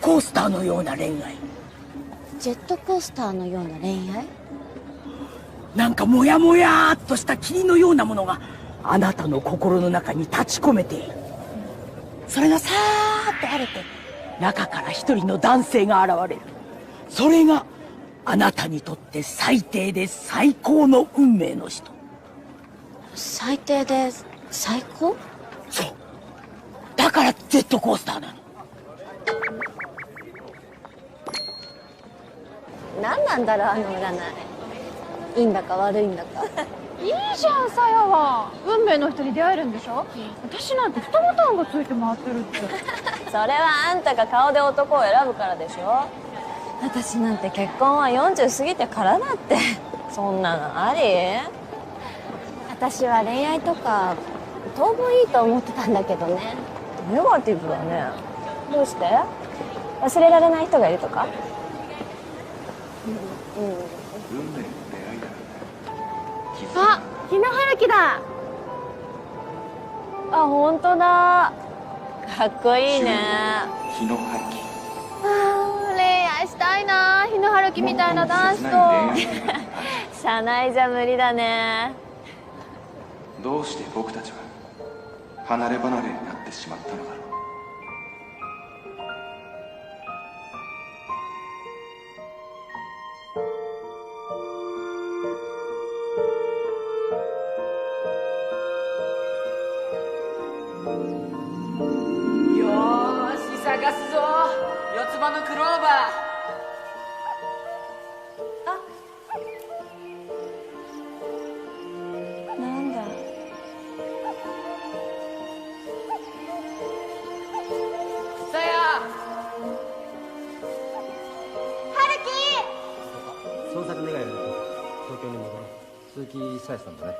コースターのような恋愛。ジェットコースターのような恋愛？なんかモヤモヤーっとした霧のようなものがあなたの心の中に立ち込めている。それがさーっと晴れて中から一人の男性が現れる。それがあなたにとって最低で最高の運命の人。最低で最高？そう。だからジェットコースターなの。何なんだろう、あの占い。いいんだか悪いんだか。いいじゃん、さやは。運命の人に出会えるんでしょ。私なんて2ボタンがついて回ってるって。それはあんたが顔で男を選ぶからでしょ。私なんて結婚は40過ぎてからだって。そんなのあり？私は恋愛とか当分いいと思ってたんだけどね。ネガティブだね。どうして？忘れられない人がいるとか？あ、日野春樹だ。あ、本当だ。かっこいいね。日野春樹。恋愛したいな、日野春樹みたいな男子と。社内じゃ無理だね。どうして僕たちは離れ離れになってしまったのだろう。よーし探すぞ、四つ葉のクローバー。なんだ。さや、捜索願いが出て東京に戻ろう。鈴木さやさんだね。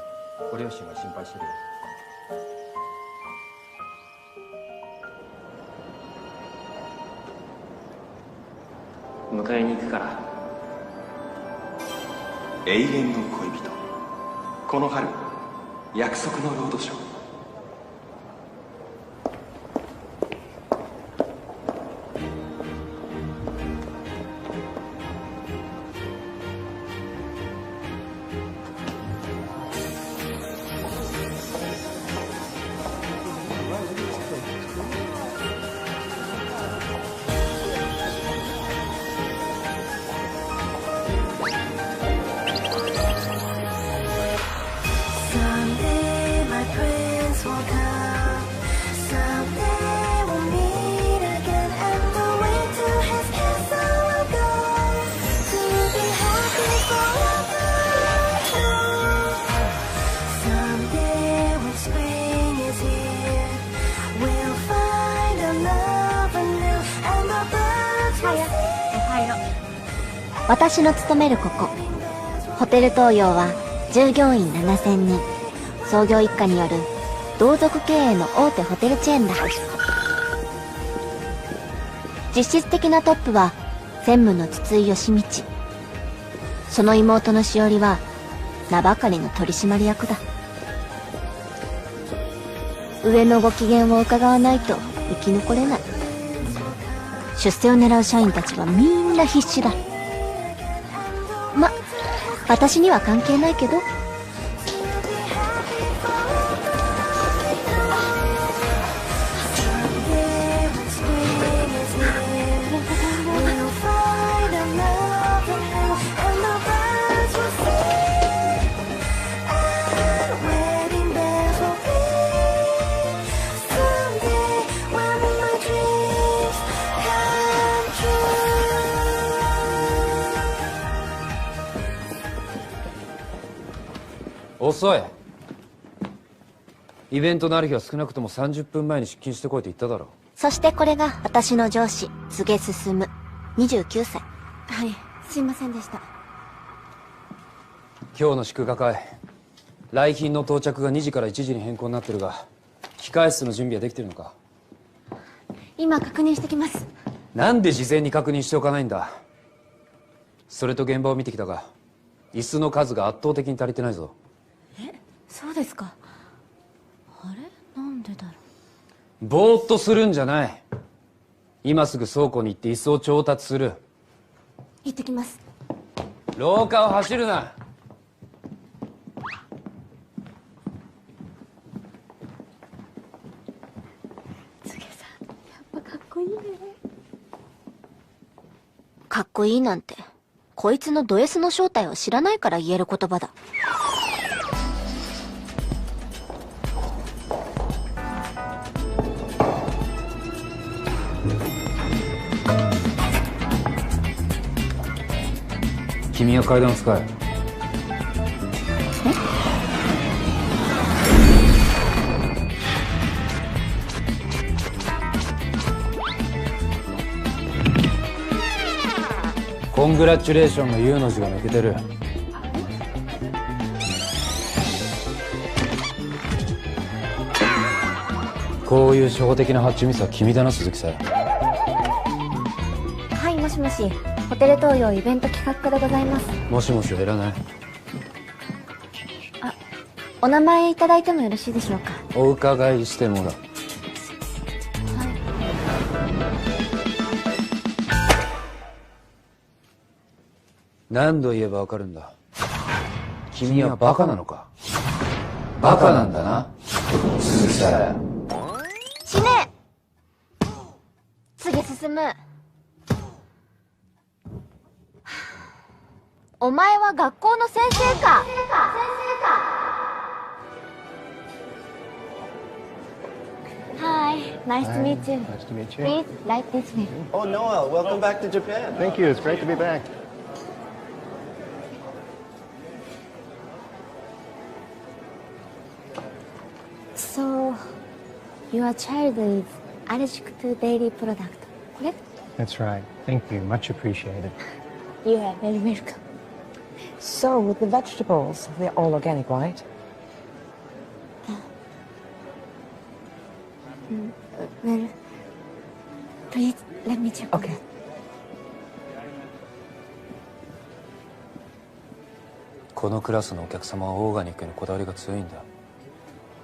ご両親が心配してるよ。迎えに行くから。永遠の恋人。この春、約束のロードショー。私の勤めるここホテル東洋は従業員7000人、創業一家による同族経営の大手ホテルチェーンだ。実質的なトップは専務の筒井義道、その妹のしおりは名ばかりの取締役だ。上のご機嫌を伺わないと生き残れない。出世を狙う社員たちはみんな必死だ。ま、私には関係ないけど。遅い。イベントのある日は少なくとも30分前に出勤してこいと言っただろう。そしてこれが私の上司、柘植進、29歳。はい、すいませんでした。今日の祝賀会、来賓の到着が2時から1時に変更になってるが、控え室の準備はできてるのか？今確認してきます。なんで事前に確認しておかないんだ。それと現場を見てきたが、椅子の数が圧倒的に足りてないぞ。そうですか。あれ、なんでだろう。ぼーっとするんじゃない。今すぐ倉庫に行って椅子を調達する。行ってきます。廊下を走るな。柘植さん、やっぱかっこいいね。かっこいいなんて、こいつのド S の正体を知らないから言える言葉だ。君は階段を使え。コングラチュレーションの U の字が抜けてる。こういう初歩的な発注ミスは君だな、鈴木さん。はい、もしもし。ホテル東洋イベント企画課でございます。もしもしはいらない。お名前いただいてもよろしいでしょうか。お伺いしてもらう。何度言えばわかるんだ。君はバカなのか。バカなんだな、鈴木さや。死ね。次進む。お前は学校の先生か。Hi, nice to meet you. Nice to meet you. Please write this name. Oh, Noah, welcome back to Japan. Thank you. It's great to be back. So, your child is allergic to dairy product, correct? That's right. Thank you. Much appreciated. You are very welcome. So, with the vegetables, they're all organic, right? Well, please let me check. Okay.このクラスのお客様はオーガニックにこだわりが強いんだ。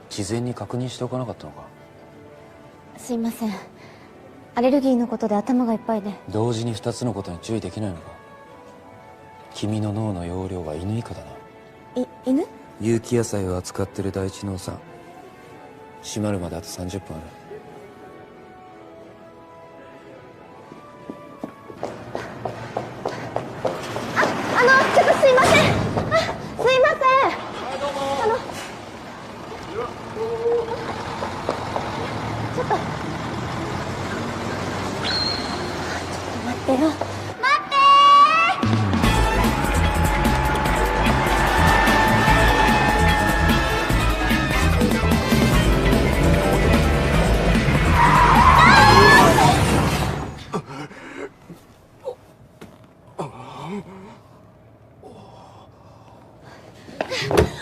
事前に確認しておかなかったのか。すいません。アレルギーのことで頭がいっぱいで。同時に2つのことに注意できないのか。君の脳の容量は犬以下だな。犬？有機野菜を扱ってる第一農産。閉まるまであと30分ある。ちょっとすいません。すいません。ちょっと待ってよ。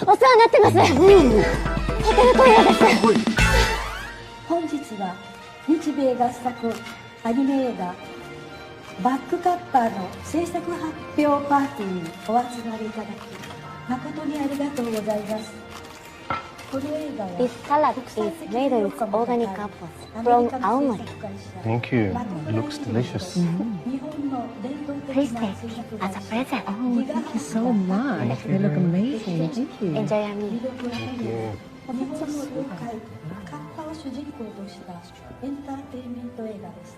お世話になってます。ホテル東洋です。本日は日米合作アニメ映画バックカッパーの制作発表パーティーにお集まりいただき誠にありがとうございます。この映画は This salad is made with organic apples from Aomori. Thank you. It looks delicious. Please take as a present. Oh, thank you so much. They look amazing. Thank you. Enjoy your meal. Thank you. 日本の妖怪カッパを主人公としたエンターテインメント映画です。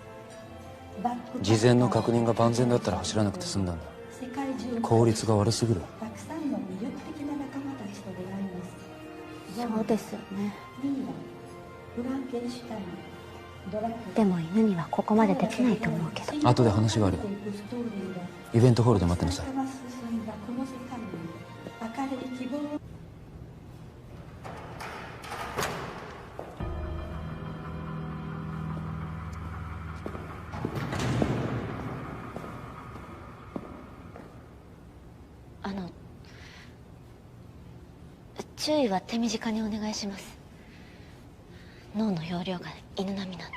事前の確認が万全だったら走らなくて済んだんだ。効率が悪すぎる。たくさんの魅力的な仲間たちと出会います。そうですよね。ミイラ、フランケンシュタイン、ドラキュラ。でも犬にはここまでできないと思うけど。後で話があるよ。イベントホールで待ってなさい。注意は手短にお願いします。脳の容量が犬並みなんで。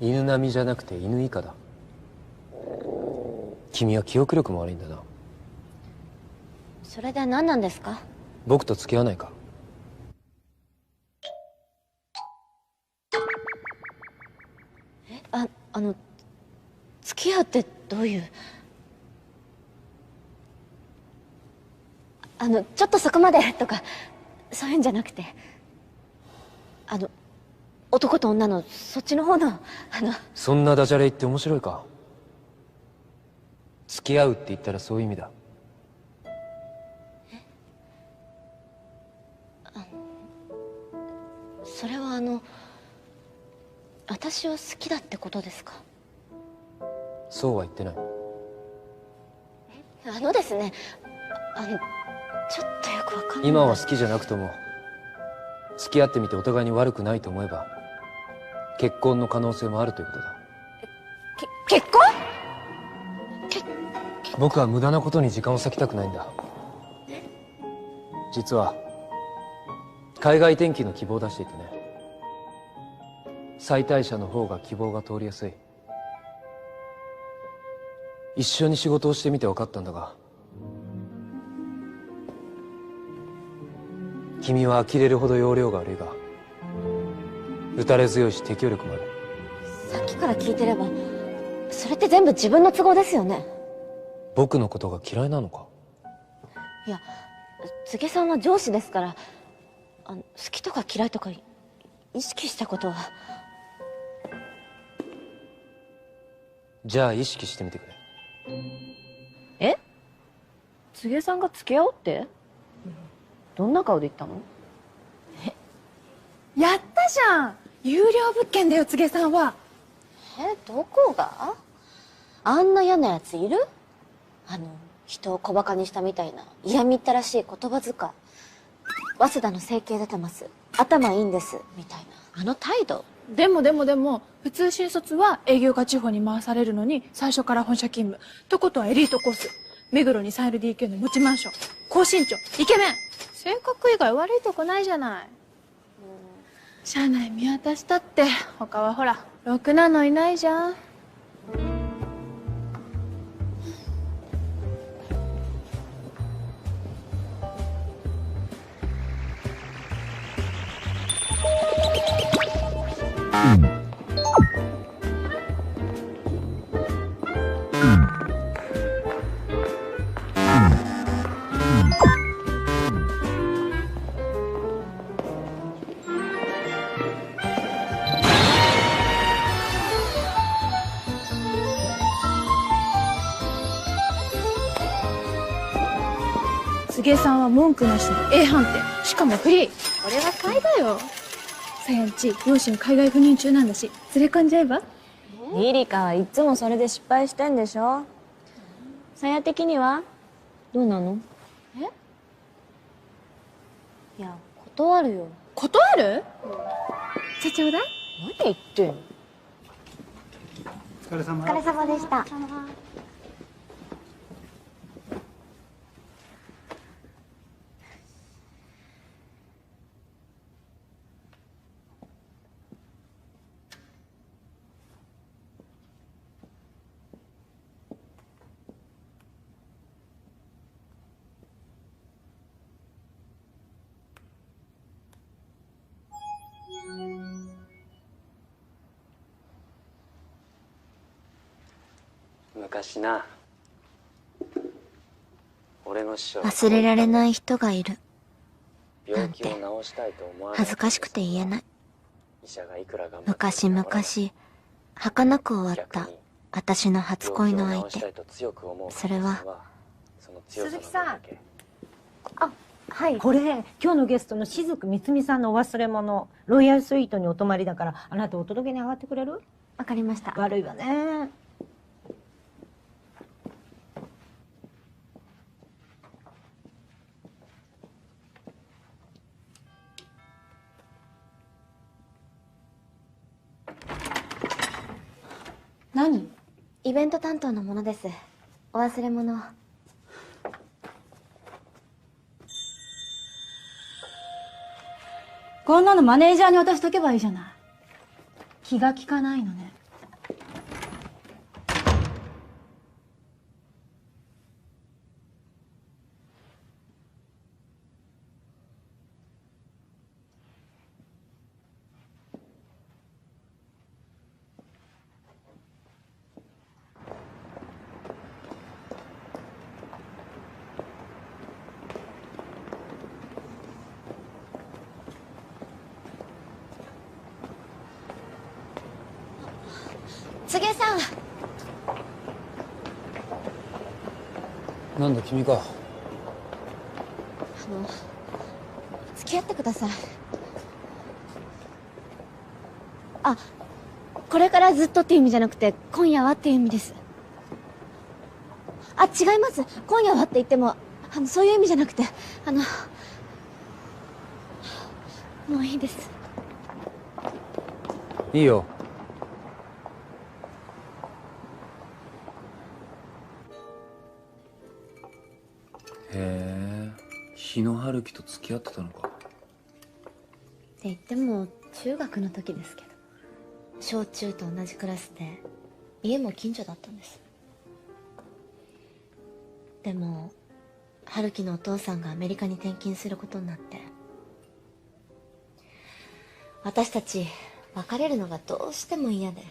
犬並みじゃなくて犬以下だ。君は記憶力も悪いんだな。それで何なんですか？僕と付き合わないか？付き合うってどういう。ちょっとそこまでとかそういうんじゃなくて、男と女のそっちの方のそんなダジャレ言って面白いか。付き合うって言ったらそういう意味だ。それは私を好きだってことですか？そうは言ってない。ですね、ちょっとよくわかんない。今は好きじゃなくとも付き合ってみてお互いに悪くないと思えば結婚の可能性もあるということだ。結婚？僕は無駄なことに時間を割きたくないんだ。実は海外転勤の希望を出していてね。妻帯者の方が希望が通りやすい。一緒に仕事をしてみて分かったんだが、君は呆れるほど容量が悪いが打たれ強いし適応力もある。さっきから聞いてればそれって全部自分の都合ですよね。僕のことが嫌いなのか？いや、柘植さんは上司ですから、好きとか嫌いとか意識したことは。じゃあ意識してみてくれ。え？柘植さんが付き合おうって？どんな顔で言ったの？やったじゃん。有料物件だよ、柘植さんは。どこが？あんな嫌なやついる？人を小馬鹿にしたみたいな嫌みったらしい言葉遣い。早稲田の整形出てます。頭いいんです。みたいな。態度。でも、普通新卒は営業が地方に回されるのに、最初から本社勤務。とことはエリートコース。目黒に 3LDK の持ちマンション。高身長。イケメン。性格以外悪いとこないじゃない。社内見渡したって、他はほら、ろくなのいないじゃん。柘植さんは文句なしの A 判定。しかもフリー。これは買いだよ。さやんち、両親海外赴任中なんだし、連れ込んじゃえば？リリカはいつもそれで失敗してんでしょ。さや的にはどうなの？いや、断るよ。断る？社長だ？何言ってんの？お疲れ様でした。昔な、俺の師匠忘れられない人がいる。病気を治したいと思わない。恥ずかしくて言えない。医者がいくら頑張って昔々、儚く終わった私の初恋の相手。それは鈴木さん。あ、はい。これ今日のゲストの雫みつみさんのお忘れ物。ロイヤルスイートにお泊まりだから、あなたお届けに上がってくれる？わかりました。悪いわね。何？イベント担当のものです。お忘れ物。こんなのマネージャーに渡しとけばいいじゃない。気が利かないのね。さん。なんだ君か。付き合ってください。あ、これからずっとっていう意味じゃなくて、今夜はっていう意味です。あ、違います。今夜はって言っても、そういう意味じゃなくて、もういいです。いいよ。へえ、日野春樹と付き合ってたのか。って言っても中学の時ですけど、小中と同じクラスで家も近所だったんです。でも春樹のお父さんがアメリカに転勤することになって、私たち別れるのがどうしても嫌で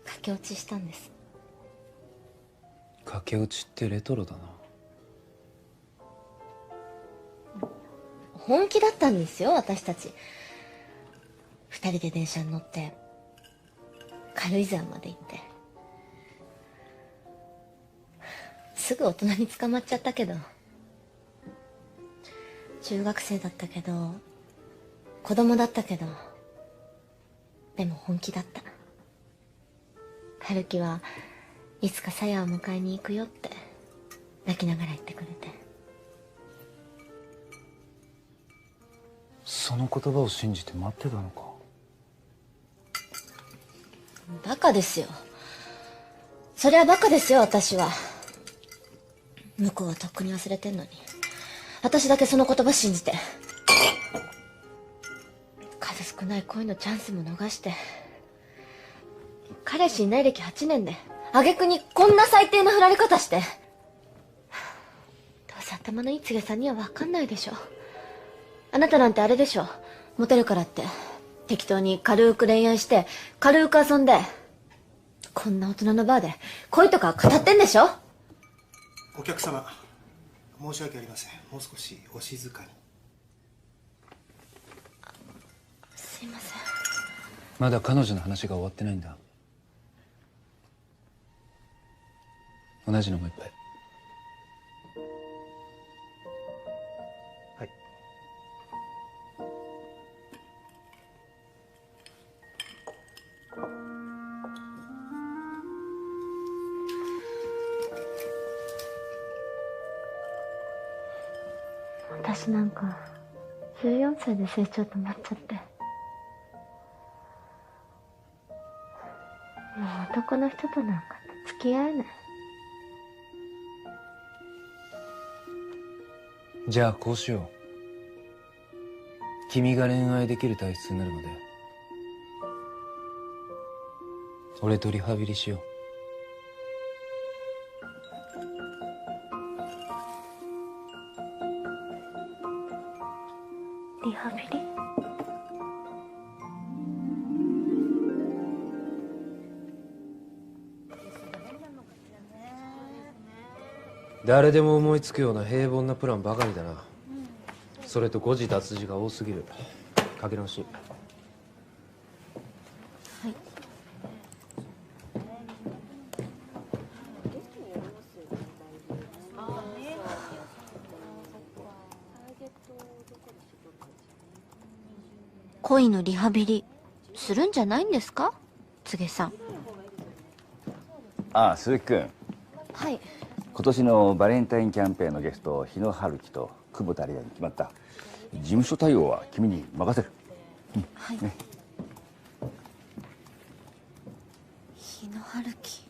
駆け落ちしたんです。駆け落ちってレトロだな。本気だったんですよ、私たち。二人で電車に乗って軽井沢まで行って、すぐ大人に捕まっちゃったけど、中学生だったけど、子供だったけど、でも本気だった。春樹はいつかさやを迎えに行くよって泣きながら言ってくれて。その言葉を信じて待ってたのか。バカですよ。それはバカですよ、私は。向こうはとっくに忘れてんのに、私だけその言葉信じて、数少ない恋のチャンスも逃して、彼氏いない歴8年で挙句にこんな最低な振られ方して。どうせ頭のいい柘植さんには分かんないでしょ。あなたなんてあれでしょ、モテるからって適当に軽く恋愛して軽く遊んで、こんな大人のバーで恋とか語ってんでしょ。お客様、申し訳ありません。もう少しお静かに。すいません。まだ彼女の話が終わってないんだ。同じのもう一杯。はい。私なんか14歳で成長止まっちゃって、もう男の人となんかと付き合えない。じゃあこうしよう。君が恋愛できる体質になるまで俺とリハビリしよう。リハビリ？誰でも思いつくような平凡なプランばかりだな。それと誤字脱字が多すぎる。書き直し。はい。恋のリハビリするんじゃないんですか、柘植さん。ああ、鈴木君。はい。今年のバレンタインキャンペーンのゲスト、日野春樹と久保田理也に決まった。事務所対応は君に任せる。はい。ね。日野春樹。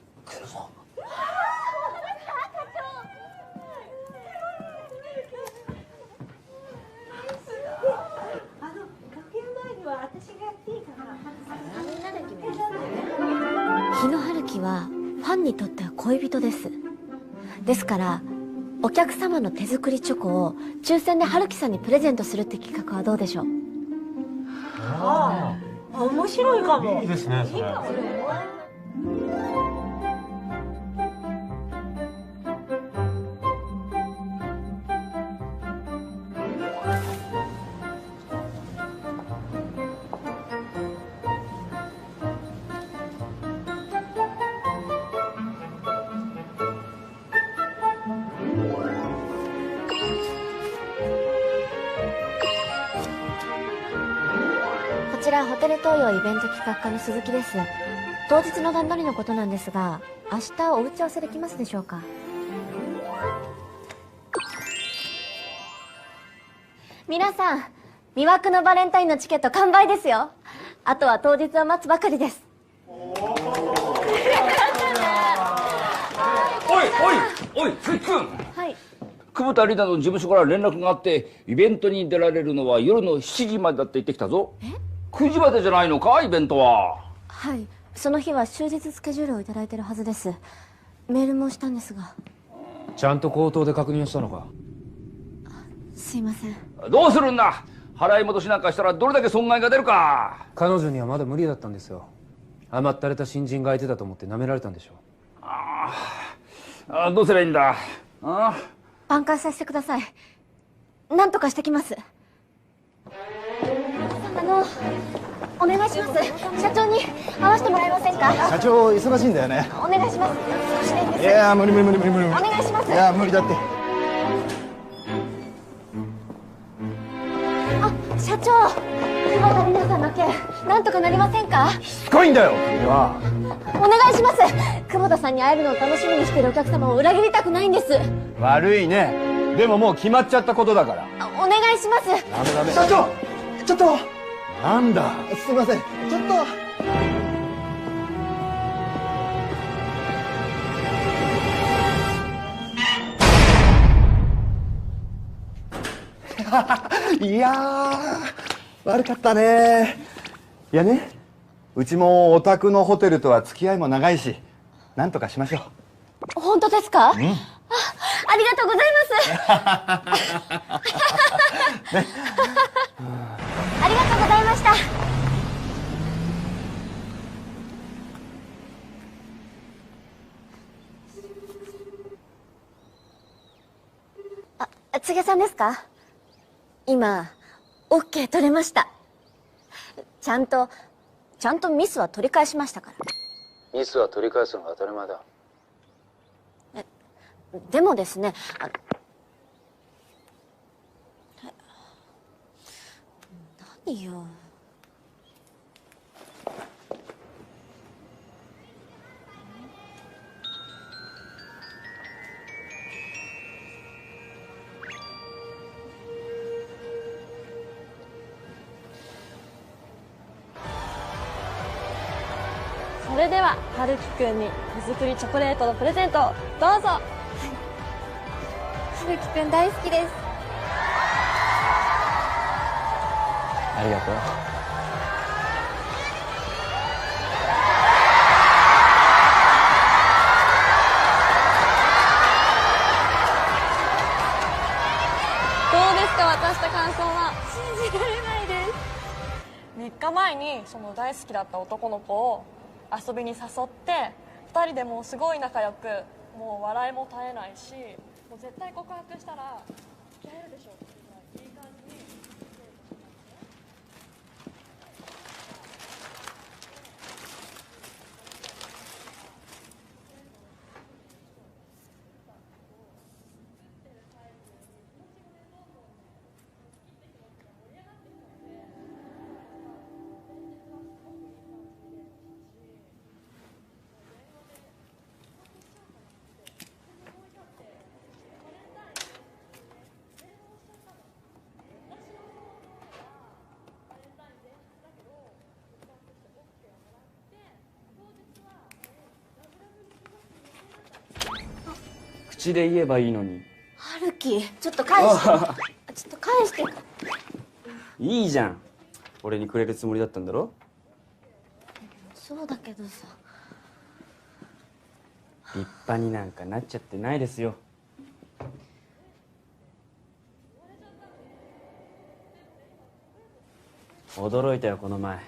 日野春樹はファンにとっては恋人です。ですからお客様の手作りチョコを抽選で春樹さんにプレゼントするって企画はどうでしょう。ああ、面白いかも。いいですね、それ。ちらホテル東洋イベント企画課の鈴木です。当日の段取りのことなんですが、明日お打ち合わせできますでしょうか？皆さん、魅惑のバレンタインのチケット完売ですよ。あとは当日を待つばかりです。おい鈴木君。はい。久保田リナの事務所から連絡があって、イベントに出られるのは夜の7時までだって言ってきたぞ。9時までじゃないのか、イベントは。はい、その日は終日スケジュールをいただいてるはずです。メールもしたんですが。ちゃんと口頭で確認したのか？すいません。どうするんだ。払い戻しなんかしたらどれだけ損害が出るか。彼女にはまだ無理だったんですよ。甘ったれた新人が相手だと思って舐められたんでしょう。どうすればいいんだ。挽回させてください。なんとかしてきます。お願いします。社長に会わせてもらえませんか？社長忙しいんだよね。お願いします。いや無理無理無理無理無理。お願いします。いや無理だって。あ、社長、久保田リナさんの件なんとかなりませんか？しつこいんだよ君は。お願いします。久保田さんに会えるのを楽しみにしているお客様を裏切りたくないんです。悪いね。でももう決まっちゃったことだから。お願いします。ダメダメ。社長ちょっと。なんだ。すいませんちょっと。いやー悪かったね。いやね、うちもお宅のホテルとは付き合いも長いし、なんとかしましょう。本当ですか？ありがとうございます。ありがとうございました。柘植さんですか？今 OK 取れました。ちゃんとミスは取り返しましたから。ミスは取り返すのが当たり前だ。でもですね、何よ。それでは春樹くんに手作りチョコレートのプレゼントをどうぞ。春樹くん大好きです。ありがとう。どうですか、渡した感想は？信じられないです。3日前にその大好きだった男の子を遊びに誘って2人でもうすごい仲良く、もう笑いも絶えないし、もう絶対告白したら付き合えるでしょっていうぐらいいい感じに。口で言えばいいのに。春樹、ちょっと返して。ちょっと返して。いいじゃん。俺にくれるつもりだったんだろ。そうだけどさ。立派になんかなっちゃってないですよ。驚いたよこの前。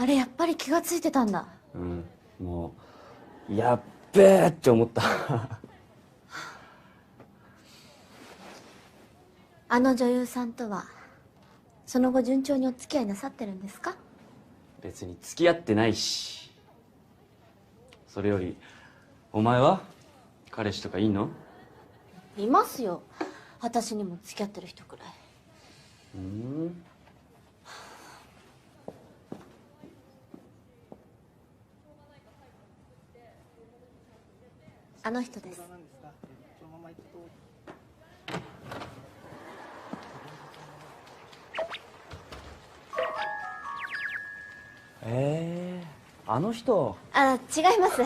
あれやっぱり気がついてたんだ。うん、もうやっべーって思った。あの女優さんとはその後順調にお付き合いなさってるんですか？別に付き合ってないし。それよりお前は彼氏とかいいの？いますよ、私にも付き合ってる人くらい。あの人です。あの人。あ、違います。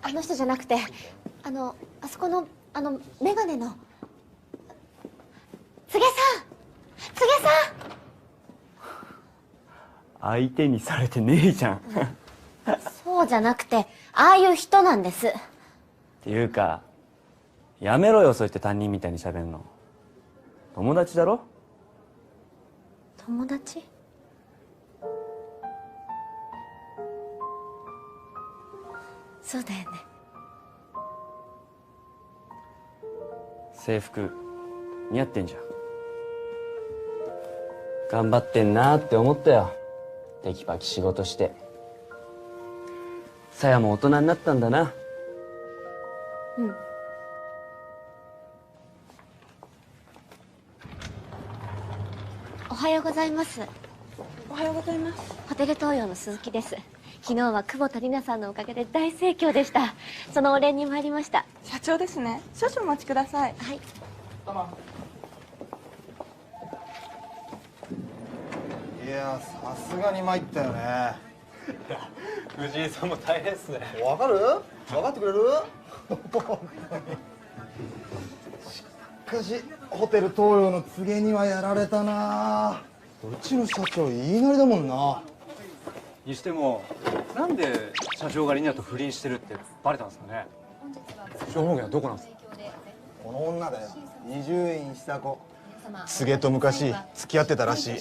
あの人じゃなくて、あそこのメガネの柘植さん。相手にされてねえじゃん。そうじゃなくて、ああいう人なんです。っていうか、やめろよ、そうやって担任みたいに喋んの。友達だろ？友達？そうだよね。制服似合ってんじゃん。頑張ってんなーって思ったよ。テキパキ仕事して。さやも大人になったんだな。うん。おはようございます。おはようございます。ホテル東洋の鈴木です。昨日は久保田里奈さんのおかげで大盛況でした。そのお礼に参りました。社長ですね。少々お待ちください。はい。いやさすがに参ったよね。藤井さんも大変っすね。わかる？分かってくれる？しかしホテル東洋の告げにはやられたな。うちの社長言いなりだもんな。にしても、なんで社長がリナと不倫してるってバレたんですかね。情報源はどこなんですか？この女だよ。20円した子。告げと昔付き合ってたらしい。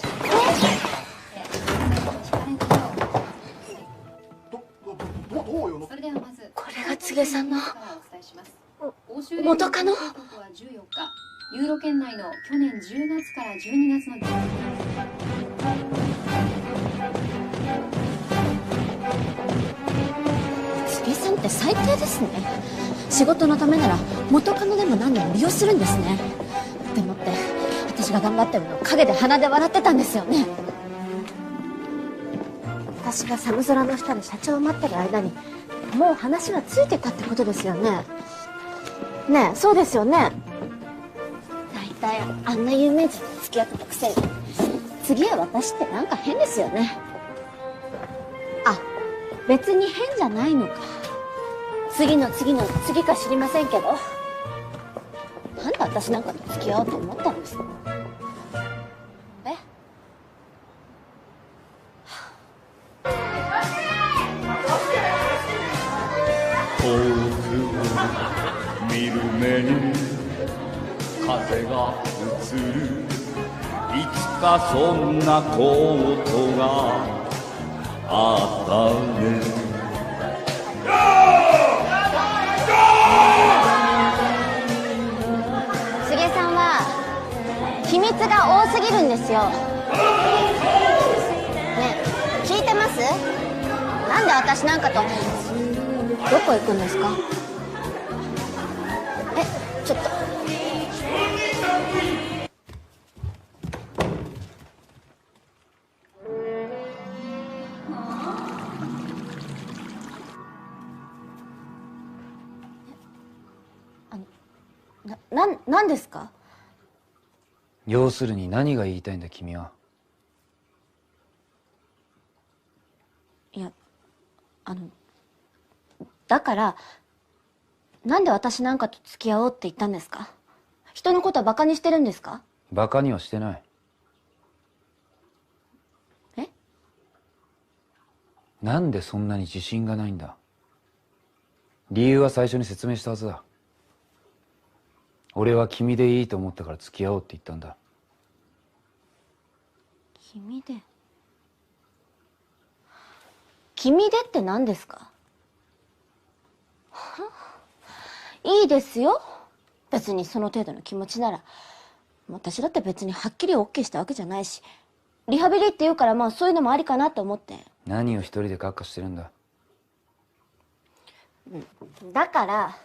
これが柘植さんの元カノ？ユーロ圏内の去年10月から12月の柘植さんって最低ですね。仕事のためなら元カノでも何でも利用するんですね。でもって私が頑張ってるのを陰で鼻で笑ってたんですよね。私が寒空の下で社長を待ってる間にもう話はついてたってことですよね。ねえ、そうですよね。大体あんな有名人と付き合ってたくせに次は私ってなんか変ですよね。あ、別に変じゃないのか。次の次の次か知りませんけど、なんで私なんかと付き合おうと思ったんですか？え？遠く見る目に風が映る。いつかそんなことがあったね。柘植さんは秘密が多すぎるんですよ。ねえ、聞いてます？なんで私なんかとどこ行くんですか？ちょっと。なんですか？要するに何が言いたいんだ君は。いや、だからなんで私なんかと付き合おうって言ったんですか？人のことはバカにしてるんですか？バカにはしてない。え？なんでそんなに自信がないんだ？理由は最初に説明したはずだ。俺は君でいいと思ったから付き合おうって言ったんだ。君で？君でって何ですか？いいですよ。別にその程度の気持ちなら。私だって別にはっきり OK したわけじゃないし、リハビリって言うからまあそういうのもありかなと思って。何を一人でカッカしてるんだ。だから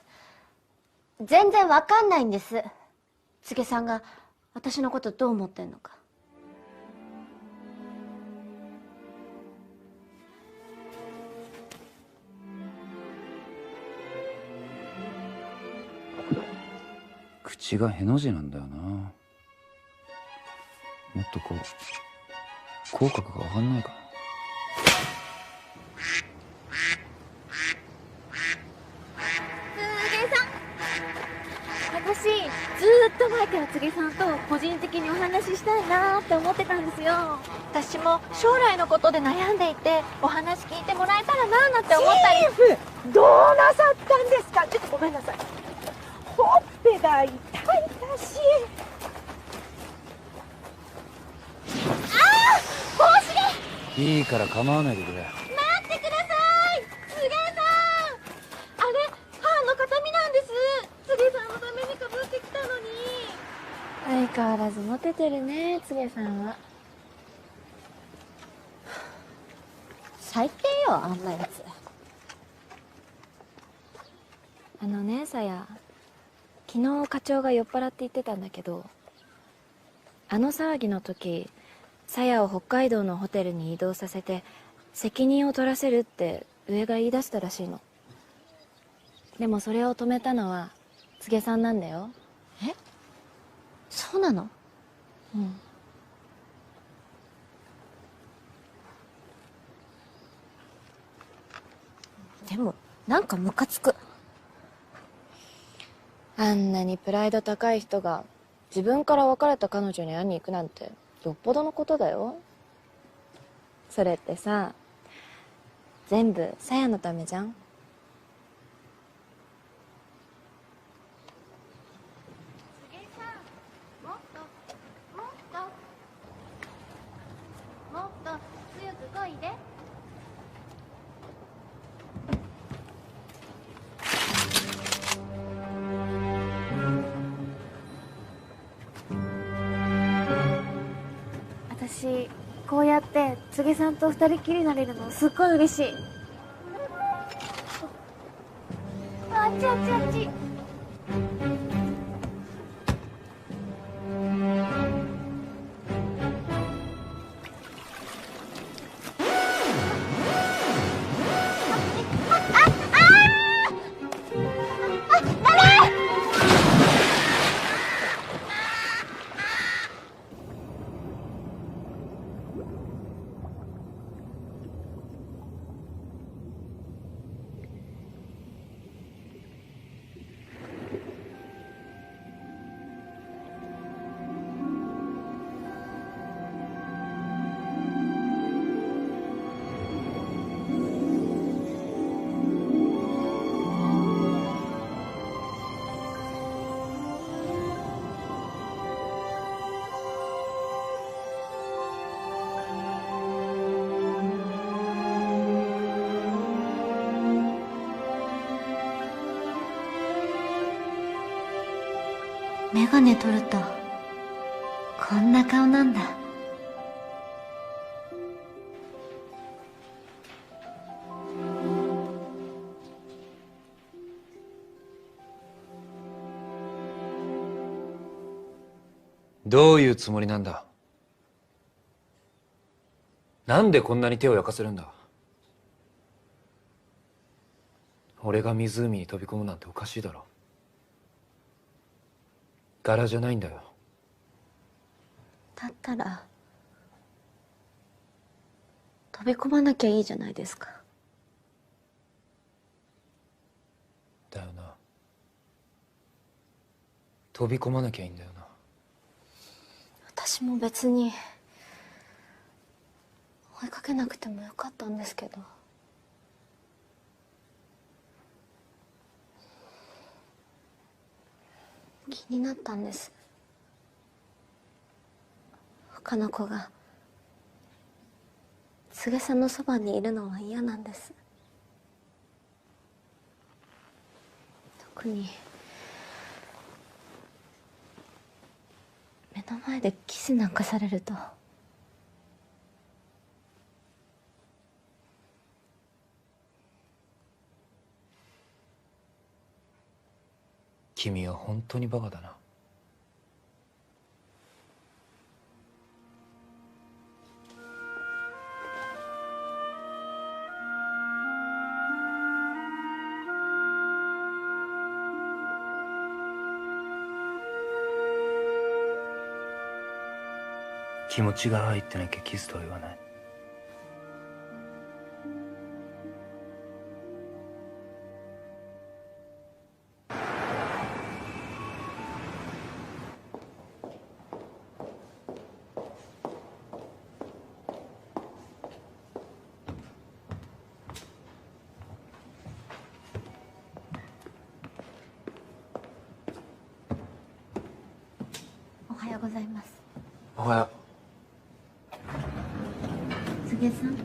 全然わかんないんです。柘さんが私のことどう思ってんのか。口がへの字なんだよな。もっとこう口角が上がんないかな。私ずーっと前から柘さんと個人的にお話ししたいなーって思ってたんですよ。私も将来のことで悩んでいてお話聞いてもらえたらなーなんて思ったり。チーフどうなさったんですか？ちょっとごめんなさい。ほっぺが痛いだし。帽子がいいから構わないでくれ。待ってください柘さん。あれ母の形見なんです。柘さんのためにかぶってきたのに。相変わらずモテてるね、柘さんは。最低よ、あんなやつ。あのね、さや、昨日課長が酔っ払って言ってたんだけど、あの騒ぎの時、さやを北海道のホテルに移動させて責任を取らせるって上が言い出したらしいの。でもそれを止めたのは柘さんなんだよ。え？そうなの？うん。でもなんかムカつく。あんなにプライド高い人が自分から別れた彼女に会いに行くなんてよっぽどのことだよ。それってさ、全部さやのためじゃん。もっと強くこいで。私こうやって柘さんと二人きりになれるのすっごい嬉しい。あっちあっちあっち。メガネ取るとこんな顔なんだ。どういうつもりなんだ？なんでこんなに手を焼かせるんだ？俺が湖に飛び込むなんておかしいだろ。柄じゃないんだよ。だったら飛び込まなきゃいいじゃないですか。だよな。飛び込まなきゃいいんだよな。私も別に追いかけなくてもよかったんですけど。気になったんです。他の子が柘さんのそばにいるのは嫌なんです。特に目の前でキスなんかされると。君は本当にバカだな。気持ちが入ってなきゃキスとは言わない。おはようございます。おはよう。柘植さん。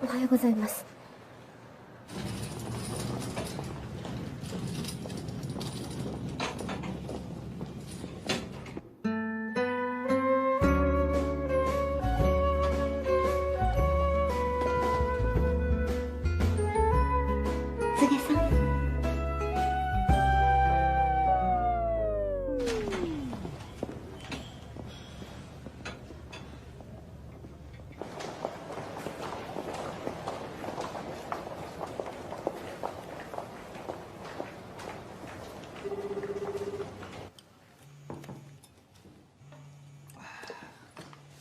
おはようございます。柘植さん。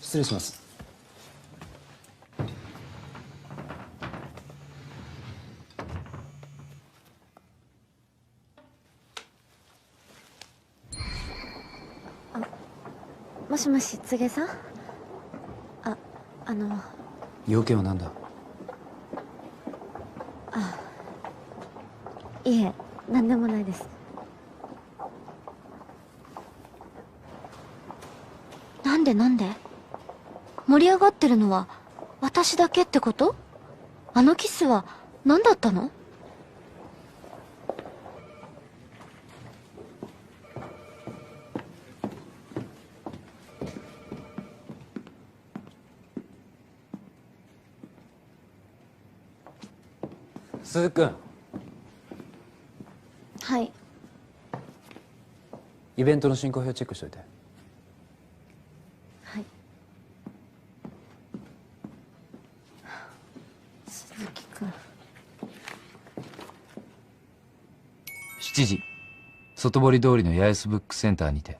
失礼します。もしもし、柘植さん。要件は何だ。いえ、何でもないです。なんで盛り上がってるのは私だけってこと？あのキスは何だったの？鈴木君、はい。イベントの進行表チェックしといて。はい。鈴木君。7時、外堀通りの八重洲ブックセンターにて。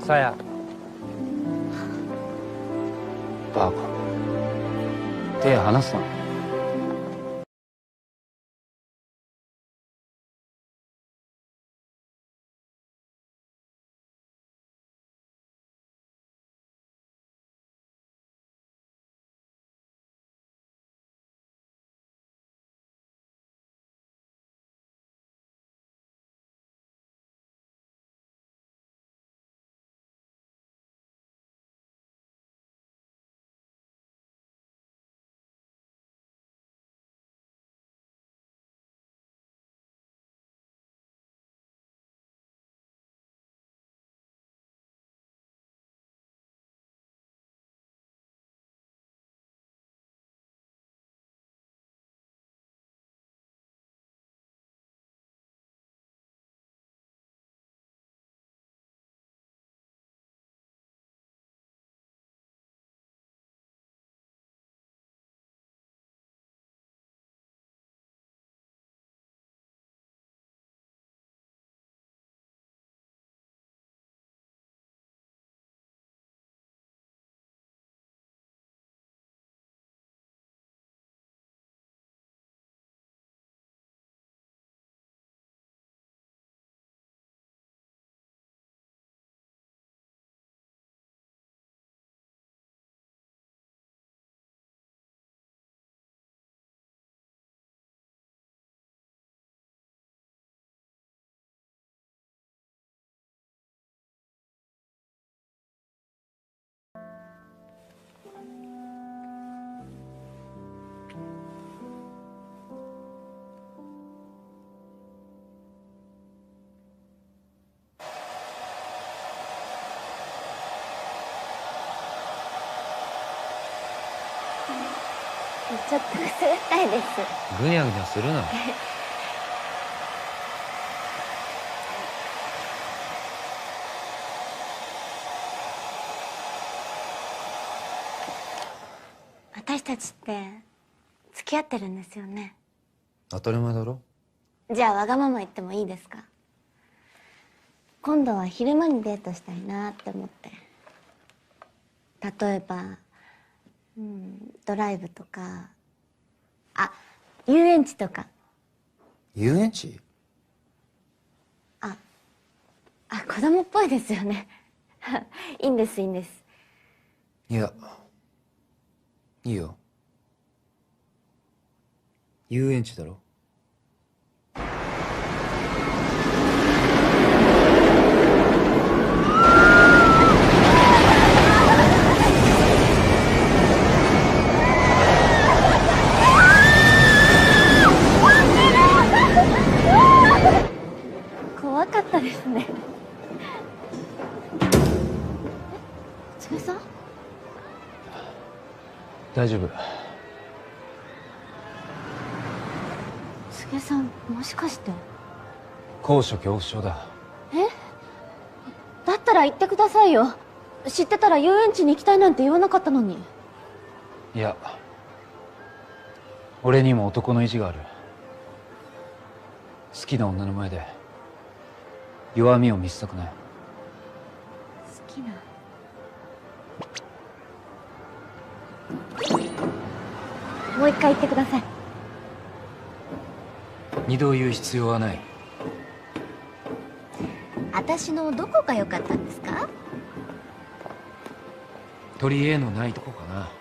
さや。バカ。手離すな。ちょっとくすぐったいです。ぐにゃぐにゃするな。私たちって付き合ってるんですよね。当たり前だろ。じゃあわがまま言ってもいいですか？今度は昼間にデートしたいなって思って。例えば、ドライブとか、あ、遊園地とか。遊園地？子供っぽいですよね。いいんですいいんです。いや、いいよ。遊園地だろ。怖かったですね。つめさん？大丈夫。つげさん、もしかして。高所恐怖症だ。え？だったら言ってくださいよ。知ってたら遊園地に行きたいなんて言わなかったのに。いや、俺にも男の意地がある。好きな女の前で弱みを見せたくない。好きな。もう一回言ってください。二度言う必要はない。私のどこが良かったんですか？取り柄のないとこかな。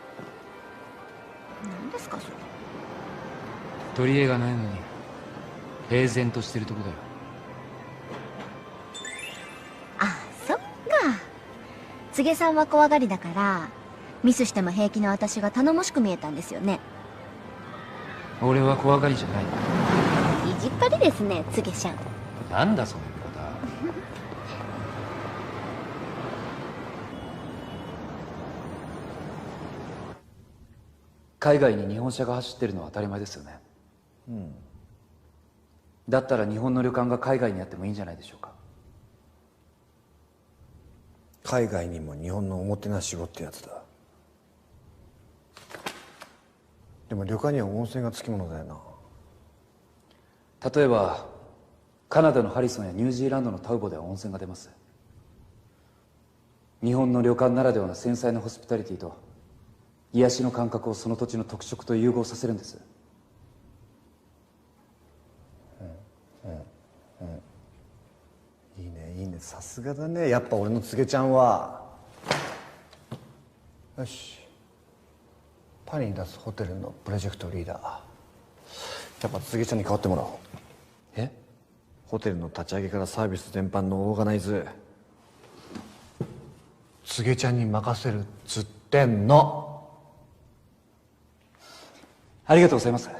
何ですかそれ。取り柄がないのに平然としてるとこだよ。あ、そっか。柘植さんは怖がりだからミスしても平気な私が頼もしく見えたんですよね。俺は怖がりじゃない。意地っ張りですね、柘植ちゃん。なんだその言い方。海外に日本車が走ってるのは当たり前ですよね。だったら日本の旅館が海外にあってもいいんじゃないでしょうか。海外にも日本のおもてなし子ってやつだ。でも旅館には温泉がつきものだよな。例えばカナダのハリソンやニュージーランドのタウボでは温泉が出ます。日本の旅館ならではの繊細なホスピタリティと癒しの感覚をその土地の特色と融合させるんです。いいねいいね、さすがだね。やっぱ俺の柘植ちゃんは。よし、パリに出すホテルのプロジェクトリーダー、やっぱ柘植ちゃんに代わってもらおう。え？ホテルの立ち上げからサービス全般のオーガナイズ、柘植ちゃんに任せるっつってんの。ありがとうございます。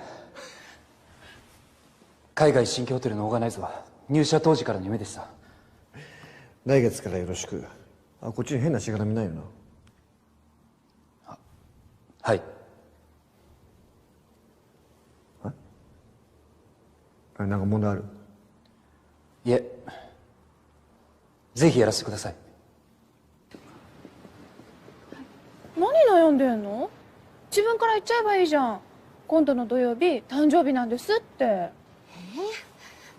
海外新規ホテルのオーガナイズは入社当時からの夢でした。来月からよろしく。こっちに変なしがらみないよな。はい。なんか問題ある？いえ、ぜひやらせてください。何悩んでんの？自分から言っちゃえばいいじゃん。今度の土曜日誕生日なんですって。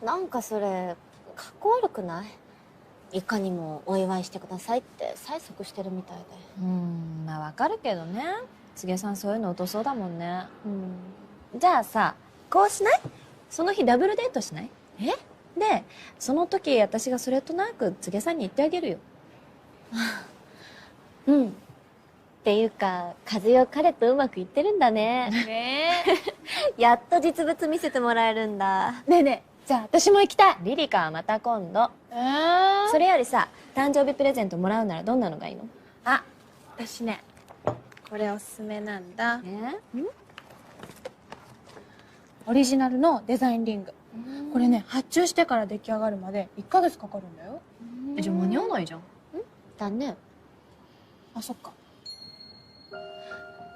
なんかそれかっこ悪くない？いかにもお祝いしてくださいって催促してるみたいで。まあわかるけどね、柘植さんそういうの疎そうだもんね。じゃあさ、こうしない？その日ダブルデートしない？でその時私がそれとなく柘植さんに言ってあげるよ。っていうか和代彼とうまくいってるんだね。ねえやっと実物見せてもらえるんだ。ねえねえ、じゃあ私も行きたい。リリカはまた今度。それよりさ、誕生日プレゼントもらうならどんなのがいいの？あ、私ね、これおすすめなんだ。オリジナルのデザインリング。これね、発注してから出来上がるまで1ヶ月かかるんだよ。じゃあ間に合わないじゃん。だね。あ、そっか。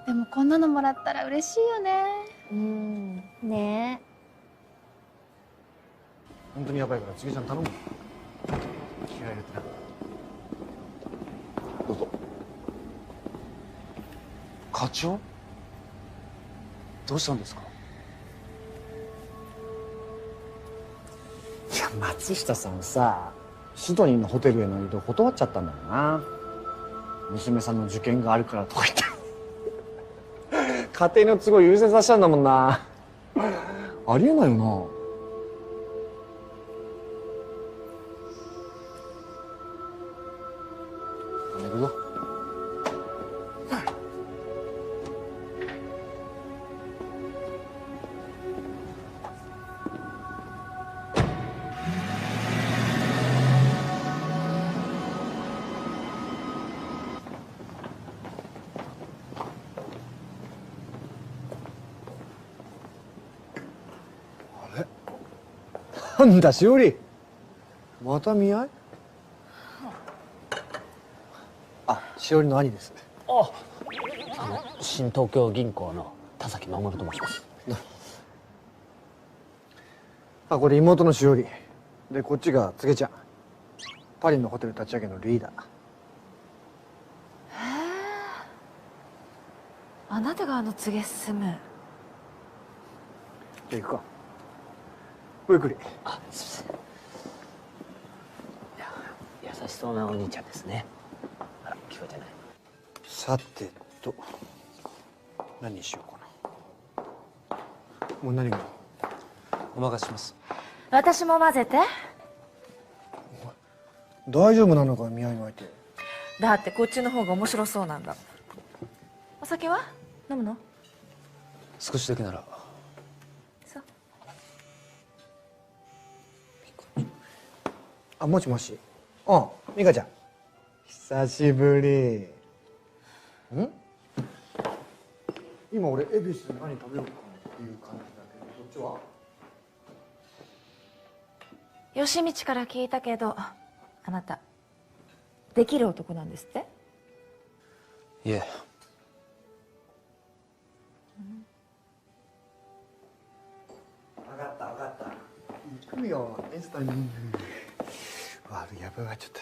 でもこんなのもらったら嬉しいよね。ね本当にやばいから次ちゃん頼む。気合い入れてな。どうぞ。課長？どうしたんですか？いや、松下さんさ、シドニーのホテルへの移動断っちゃったんだよな。娘さんの受験があるからとか言って家庭の都合優先させちゃうんだもんな。ありえないよな。行くぞ。なんだ、しおり。また見合い？あ、しおりの兄です。新東京銀行の田崎守と申します。あ、これ妹のしおり。で、こっちがつげちゃん。パリのホテル立ち上げのリーダー。あなたが告げ進む。じゃあ行くか。ごゆっくり。あ、すみません。優しそうなお兄ちゃんですね。あら、聞こえてない。さてと、何にしようかな。もう何が？お任せします。私も混ぜて。大丈夫なのか、見合いの相手。だってこっちの方が面白そうなんだ。お酒は飲むの？少しだけなら。そう。あ、もしもし。うん、美香ちゃん。久しぶり。ん？今俺、恵比寿何食べようかなっていう感じだけど、こっちは？吉道から聞いたけど、あなた、できる男なんですって？いえ。分かった分かった。行くよ、インスタに。悪い、やばいわ、ちょっと。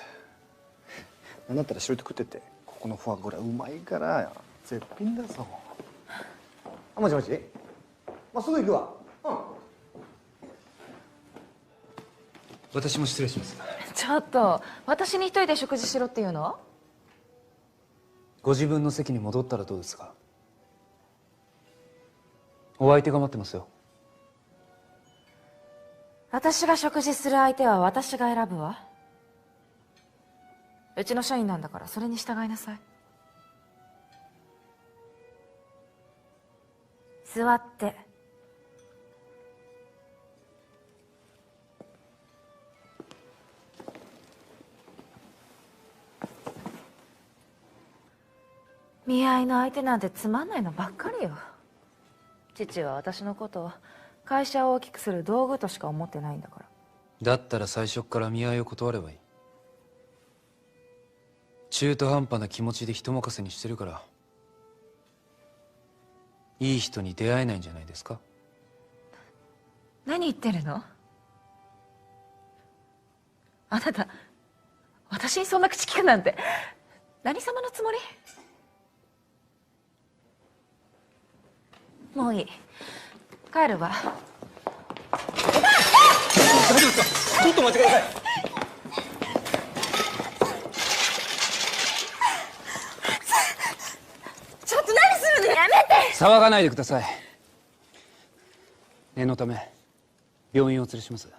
なんだったらしろいと食ってって。ここのフォアグラうまいから絶品だぞ。あ、もしもし。まあ、すぐ行くわ。うん。私も失礼します。ちょっと、私に一人で食事しろっていうの？ご自分の席に戻ったらどうですか？お相手が待ってますよ。私が食事する相手は私が選ぶわ。うちの社員なんだからそれに従いなさい。座って。見合いの相手なんてつまんないのばっかりよ。父は私のことを会社を大きくする道具としか思ってないんだから。だったら最初から見合いを断ればいい。中途半端な気持ちで人任せにしてるからいい人に出会えないんじゃないですか？何言ってるの？あなた、私にそんな口利くなんて何様のつもり？もういい。帰るわ。大丈夫ですか？ちょっと待ってください。ちょっと何するの？やめて！騒がないでください。念のため病院をお連れします。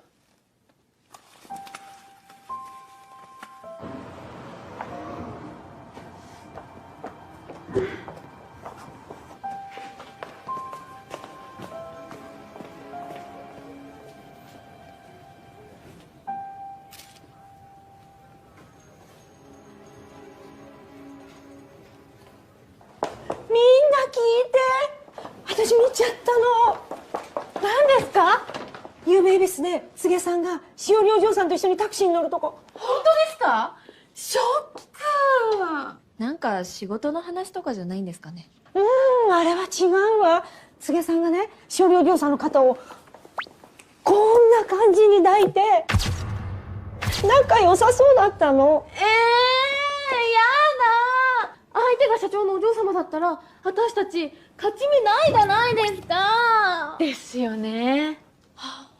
みんな聞いて。私見ちゃったの。何ですか？ゆうべ恵比寿で柘植さんがしおりお嬢さんと一緒にタクシーに乗るとこ。本当ですか？ショック。なんか仕事の話とかじゃないんですかね？あれは違うわ。柘植さんがね、しおりお嬢さんの肩をこんな感じに抱いて仲良さそうだったの。やだ。相手が社長のお嬢様だったら私たち勝ち目ないじゃないですか。ですよね。はあ、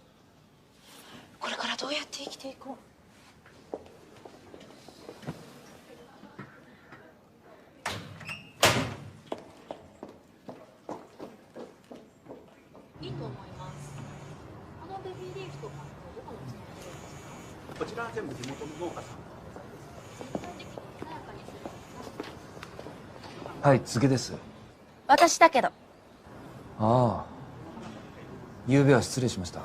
これからどうやって生きていこう。いいと思います。ベビーリーフとかどこのつながりですか？こちらは全部地元の農家さん。はい、柘植です。私だけど。ああ。昨べは失礼しました。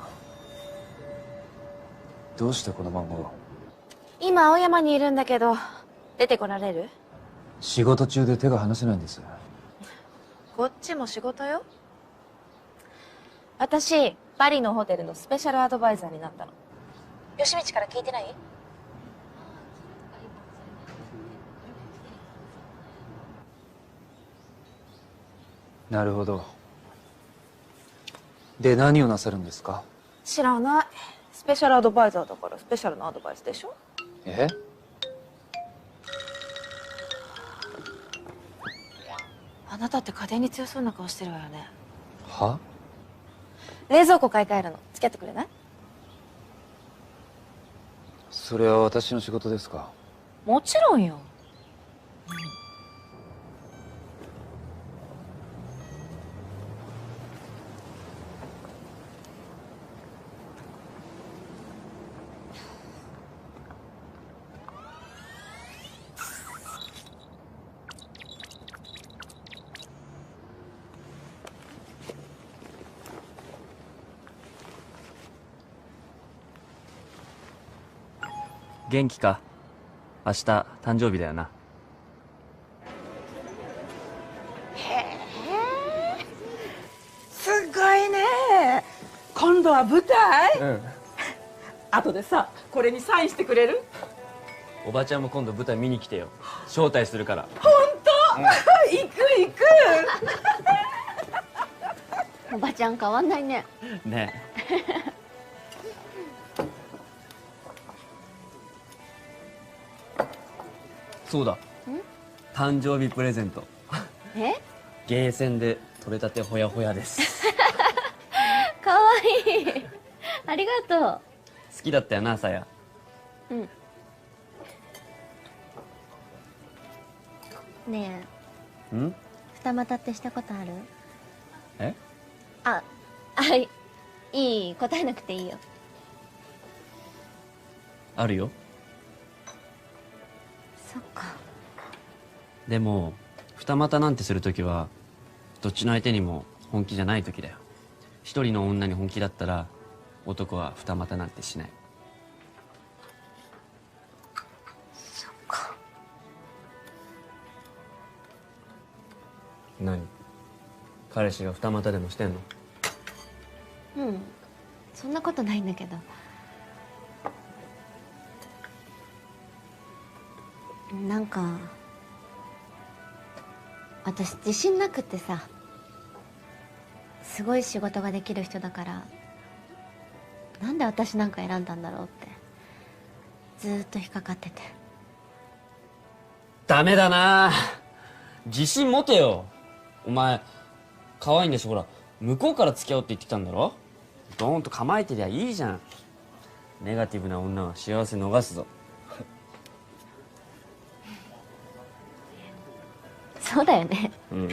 どうしてこの番号を？今青山にいるんだけど、出てこられる？仕事中で手が離せないんです。こっちも仕事よ。私、パリのホテルのスペシャルアドバイザーになったの。吉道から聞いてない？なるほど。で、何をなさるんですか？知らない。スペシャルアドバイザーだからスペシャルなアドバイスでしょ？え？あなたって家電に強そうな顔してるわよね。は？冷蔵庫買い替えるの付き合ってくれない？それは私の仕事ですか？もちろんよ。元気か？明日誕生日だよな。へえ、すごいね。今度は舞台？うん。後でさ、これにサインしてくれる？おばちゃんも今度舞台見に来てよ。招待するから。本当？行く行く。おばちゃん変わんないね。ねそうだ。誕生日プレゼント。え？ゲーセンで取れたてほやほやです。かわいい。ありがと好きだったよな、さや。う。うん。ねえ、ん？二股ってしたことある？え？いい、答えなくていいよ。あるよ。そっか。でも二股なんてするときはどっちの相手にも本気じゃないときだよ。一人の女に本気だったら男は二股なんてしない。そっか。何？彼氏が二股でもしてんの？うん、そんなことないんだけど。なんか私自信なくってさ、すごい仕事ができる人だからなんで私なんか選んだんだろうってずーっと引っかかってて。ダメだな。自信持てよ。お前可愛いんでしょ。ほら向こうから付き合おうって言ってきたんだろ。ドーンと構えてりゃいいじゃん。ネガティブな女は幸せ逃すぞ。そうだよね。うん。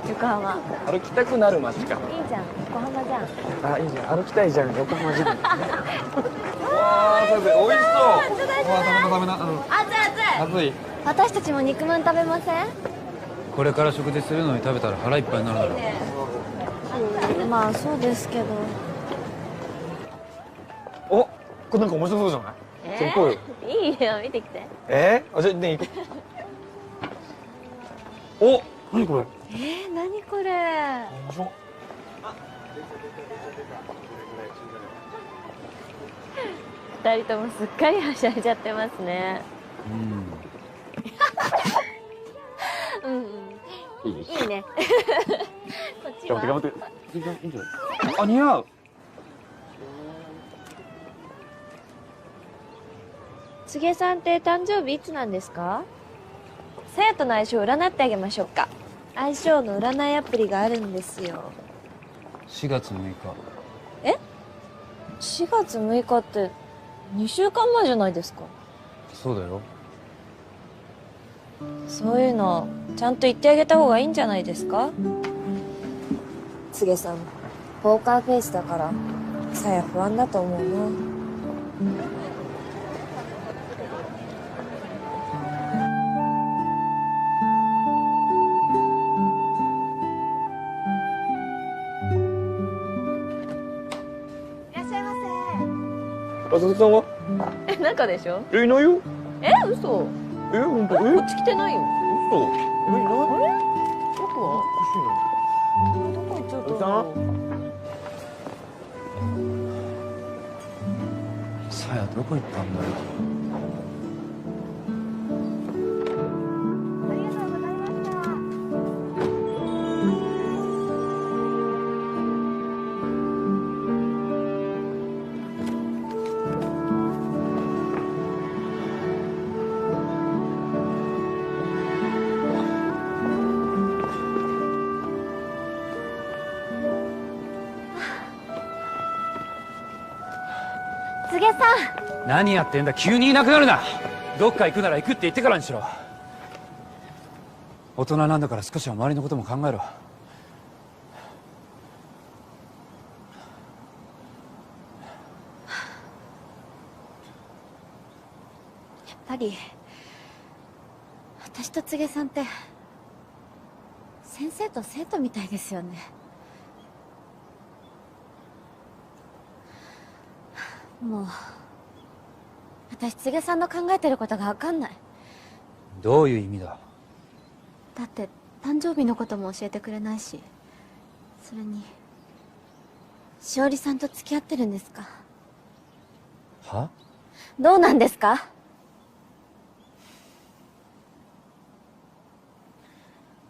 横浜。歩きたくなる街か。いいじゃん、横浜じゃん。あ、いいじゃん、歩きたいじゃん、横浜じゃん。わあ、それで美味しそう。わあ、食べな。熱い熱い。私たちも肉まん食べません？これから食事するのに食べたら腹いっぱいになるだろう。まあそうですけど。お、これなんか面白そうじゃない？それ行こうよ。いいよ、見てきて。あ、じゃあね、行こう。お、何これ？何これ。面白。二人ともすっかりはしゃいじゃってますね。うんうん。いいね。こっちは。頑張って頑張って。いいんじゃない？あ、似合う。つげさんって誕生日いつなんですか？さやとの相性を占ってあげましょうか。相性の占いアプリがあるんですよ。4月6日。え？ 4月6日って2週間前じゃないですか。そうだよ。そういうのちゃんと言ってあげた方がいいんじゃないですか。つげさんポーカーフェイスだからさや不安だと思うな。あさささんは？え、中でしょ？いないよ。え、嘘。え、本当？こっち来てないよ。嘘。あれ？僕は？どこ行っちゃったんだろう。さやどこ行ったんだよ。つげさん。何やってんだ、急にいなくなるな。どっか行くなら行くって言ってからにしろ。大人なんだから少しは周りのことも考えろ。やっぱり私とつげさんって先生と生徒みたいですよね。もう私つげさんの考えてることが分かんない。どういう意味だ。だって誕生日のことも教えてくれないし、それにしおりさんと付き合ってるんですか？は？どうなんですか？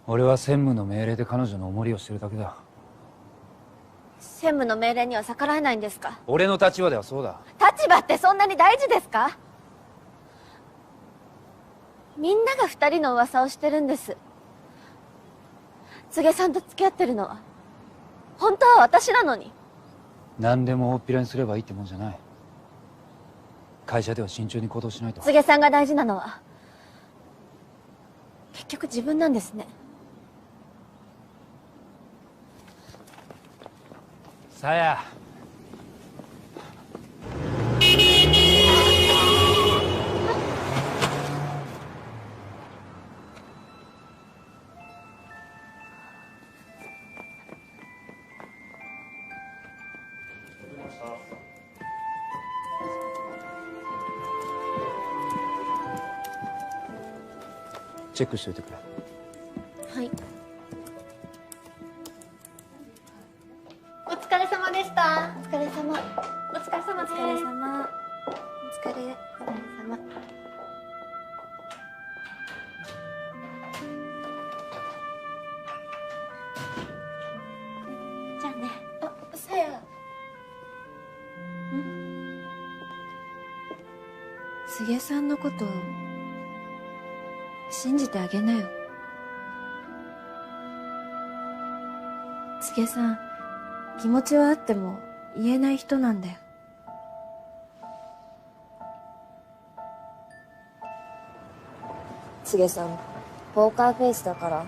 俺は専務の命令で彼女のお守りをしてるだけだ。専務の命令には逆らえないんですか？俺の立場ではそうだ。立場ってそんなに大事ですか？みんなが二人の噂をしてるんです。つげさんと付き合ってるのは本当は私なのに。何でも大っぴらにすればいいってもんじゃない。会社では慎重に行動しないと。つげさんが大事なのは結局自分なんですね。さや。チェックしておいてくれ。はい。お疲れ様でした。お疲れ様。お疲れ様です。お疲れ様。お疲れ様。じゃあね。あ、さや。つげさんのこと信じてあげなよ。つげさん、気持ちはあっても言えない人なんだよ。つげさんポーカーフェイスだから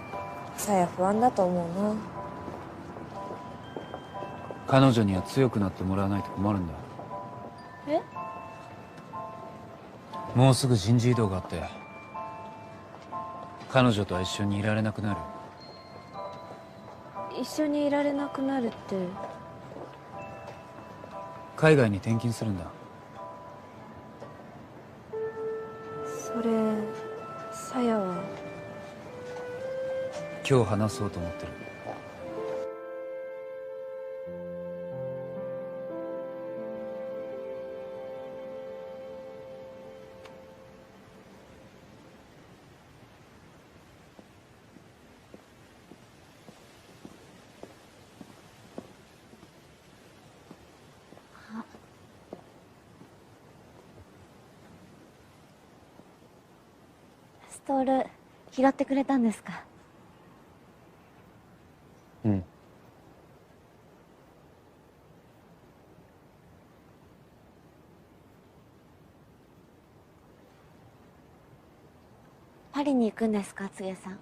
さや不安だと思うな。彼女には強くなってもらわないと困るんだ。え？もうすぐ人事異動があって彼女とは一緒にいられなくなる。一緒にいられなくなるって？海外に転勤するんだ。それさやは今日話そうと思ってる。トール拾ってくれたんですか？うん。パリに行くんですか、柘植さん。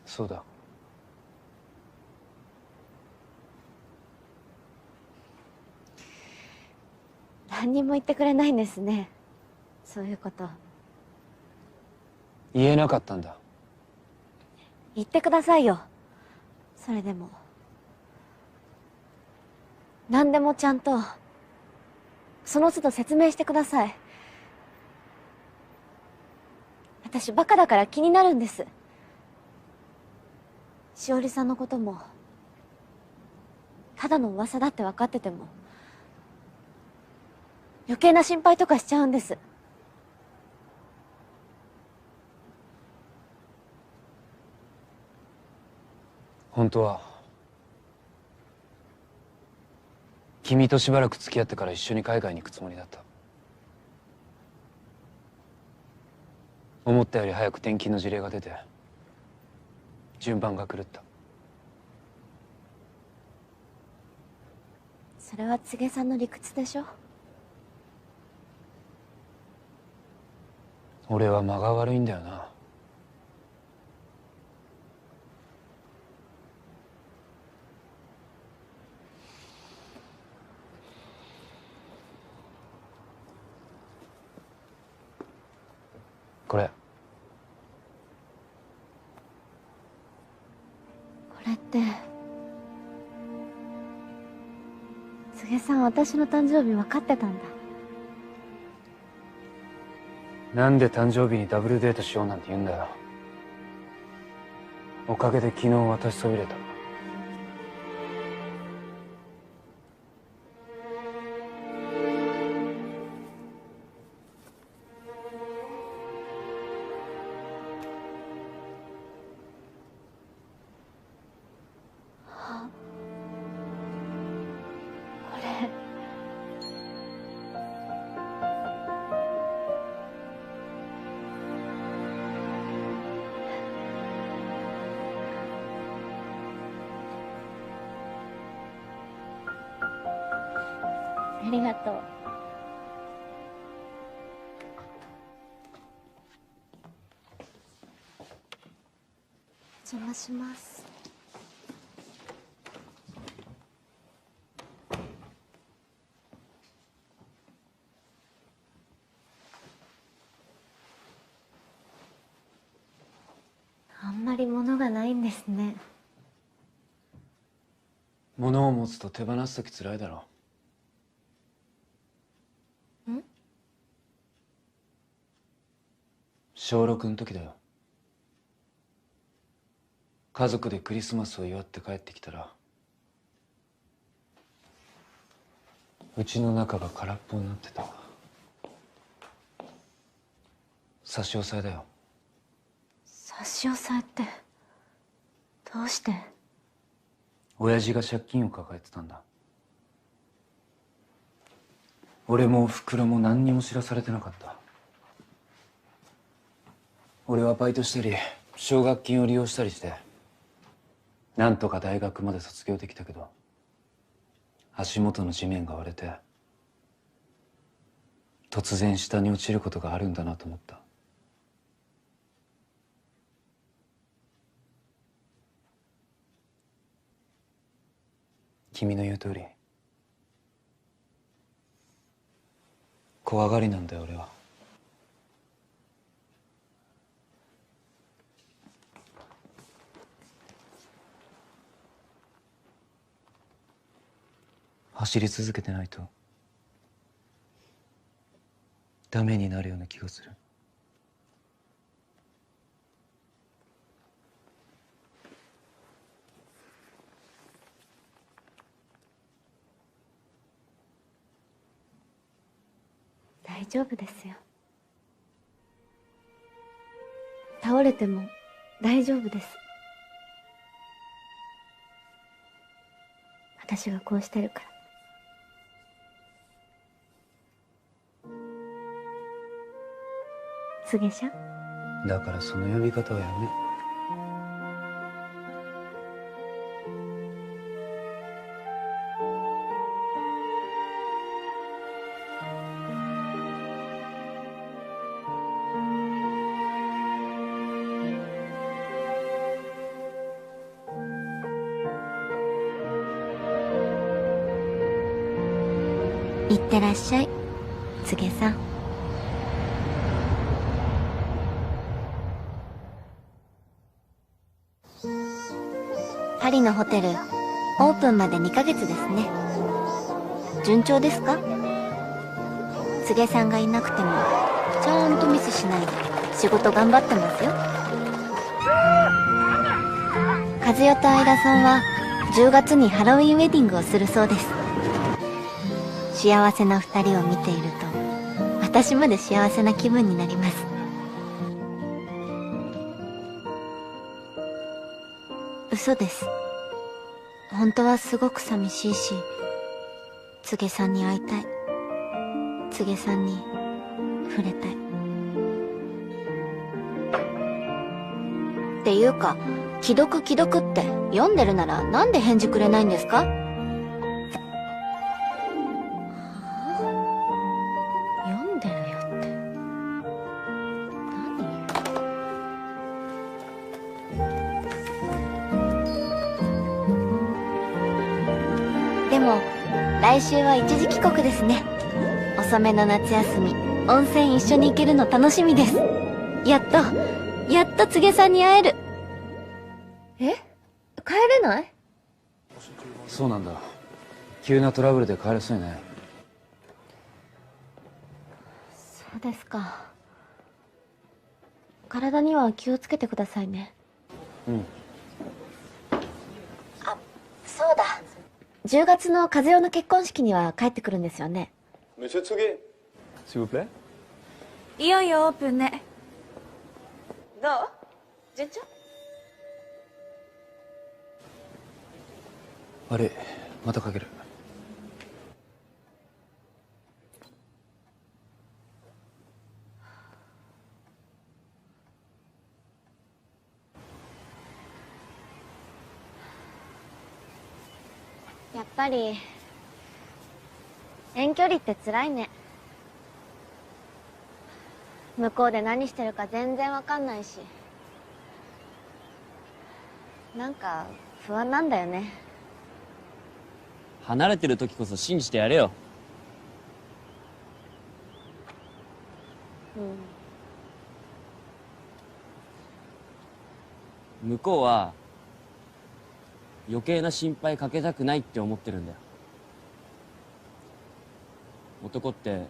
そうだ。何にも言ってくれないんですね、そういうこと。言えなかったんだ。言ってくださいよ。それでも何でもちゃんとその都度説明してください。私バカだから気になるんです。しおりさんのこともただの噂だって分かってても余計な心配とかしちゃうんです。本当は君としばらく付き合ってから一緒に海外に行くつもりだった。思ったより早く転勤の辞令が出て順番が狂った。それは柘植さんの理屈でしょ。俺は間が悪いんだよな。これ。これって柘植さん、私の誕生日分かってたんだ。なんで誕生日にダブルデートしようなんて言うんだよ。おかげで昨日渡しそびれた。ありがとう。お邪魔します。あんまり物がないんですね。物を持つと手放すとき辛いだろ。小6の時だよ。家族でクリスマスを祝って帰ってきたらうちの中が空っぽになってた。差し押さえだよ。差し押さえってどうして？親父が借金を抱えてたんだ。俺もおふくろも何にも知らされてなかった。俺はバイトしたり奨学金を利用したりしてなんとか大学まで卒業できたけど足元の地面が割れて突然下に落ちることがあるんだなと思った。君の言う通り怖がりなんだよ俺は。走り続けてないとダメになるような気がする。大丈夫ですよ。倒れても大丈夫です。私がこうしてるから。つげしゃん。だからその呼び方はやめ。いってらっしゃい、つげさん。パリのホテル、オープンまで2ヶ月ですね。順調ですか？つげさんがいなくても、ちゃんとミスしないで仕事頑張ってますよ。和代と相田さんは10月にハロウィンウェディングをするそうです。幸せな2人を見ていると、私まで幸せな気分になります。嘘です。本当はすごく寂しいし、つげさんに会いたい。つげさんに触れたい。っていうか、既読既読って読んでるならなんで返事くれないんですか？読んでるよって何？でも来週は一時帰国ですね。遅めの夏休み、温泉一緒に行けるの楽しみです。やっとつげさんに会える。え？帰れない？そうなんだ。急なトラブルで帰れそうにない。そうですか。体には気をつけてくださいね。うん。あ、そうだ。10月の和代の結婚式には帰ってくるんですよね。Monsieur Tsuge, s'il vous plaît. いよいよオープンね。どう？順調？悪い、またかける。やっぱり遠距離って辛いね。向こうで何してるか全然わかんないし、なんか不安なんだよね。離れてる時こそ信じてやれよ。向こうは余計な心配かけたくないって思ってるんだよ。男って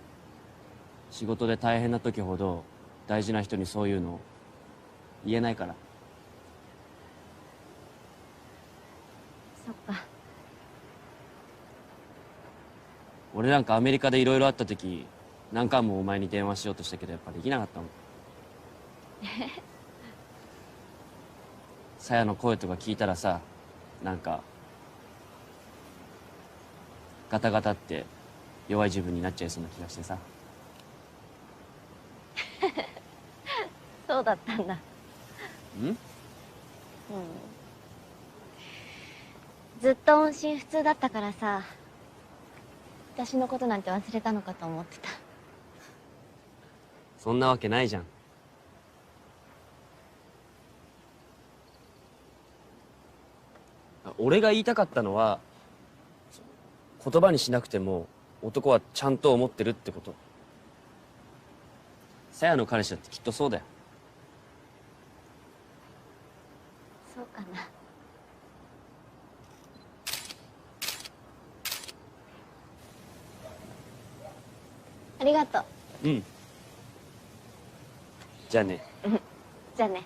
仕事で大変な時ほど大事な人にそういうの言えないから。そっか。俺なんかアメリカでいろいろあった時何回もお前に電話しようとしたけどやっぱできなかったもん。さやの声とか聞いたらさ、なんかガタガタって弱い自分になっちゃいそうな気がしてさ。そうだったんだ。ずっと音信不通だったからさ、私のことなんて忘れたのかと思ってた。そんなわけないじゃん。俺が言いたかったのは、言葉にしなくても男はちゃんと思ってるってこと。さやの彼氏だってきっとそうだよ。そうかな。ありがとう。うん。じゃあね。じゃあね。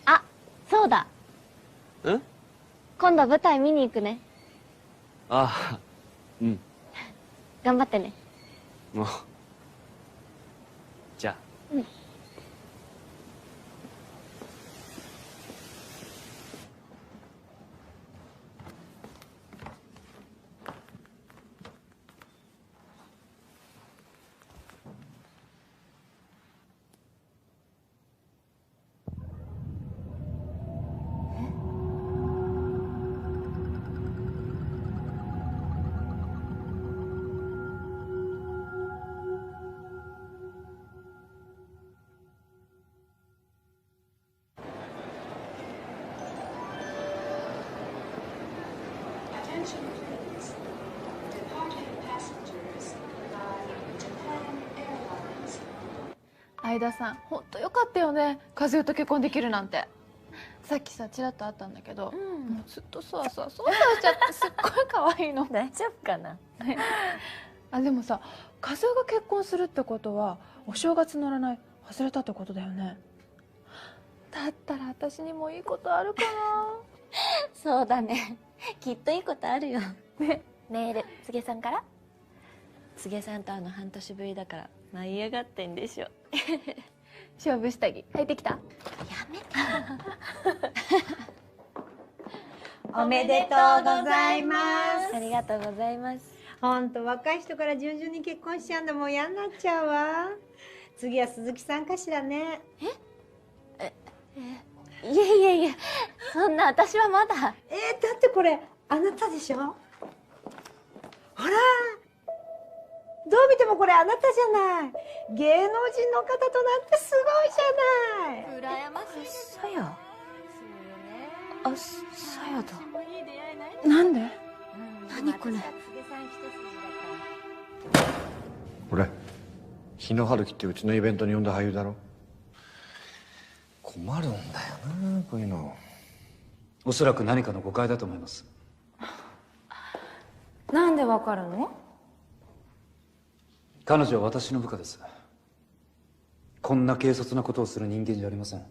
あ、そうだ。ん？今度舞台見に行くね。ああ、うん。頑張ってね。もう。じゃあ。うん。相田さん、ほんとよかったよね。和代と結婚できるなんて。さっきさ、ちらっと会ったんだけど、もうずっとそわそわしちゃってすっごい可愛いの。大丈夫かな。あ、でもさ、和代が結婚するってことは、お正月の占い外れたってことだよね。だったら私にもいいことあるかな。そうだね。きっといいことあるよ。ね。メール、つげさんから。つげさんと半年ぶりだから舞い上がってんでしょ。勝負下着履いてきた。おめでとうございます。ありがとうございます。ほんと若い人から順々に結婚しちゃうんだもん嫌になっちゃうわ。次は鈴木さんかしらね。いえいえいえ、そんな私はまだ。だってこれあなたでしょ。ほら、どう見てもこれあなたじゃない。芸能人の方となんてすごいじゃない。羨ましいです。さや。あ、さやだ。なんで？何これ。俺日野春樹ってうちのイベントに呼んだ俳優だろ。困るんだよなこういうの。おそらく何かの誤解だと思います。なんでわかるの？彼女は私の部下です。こんな軽率なことをする人間じゃありません。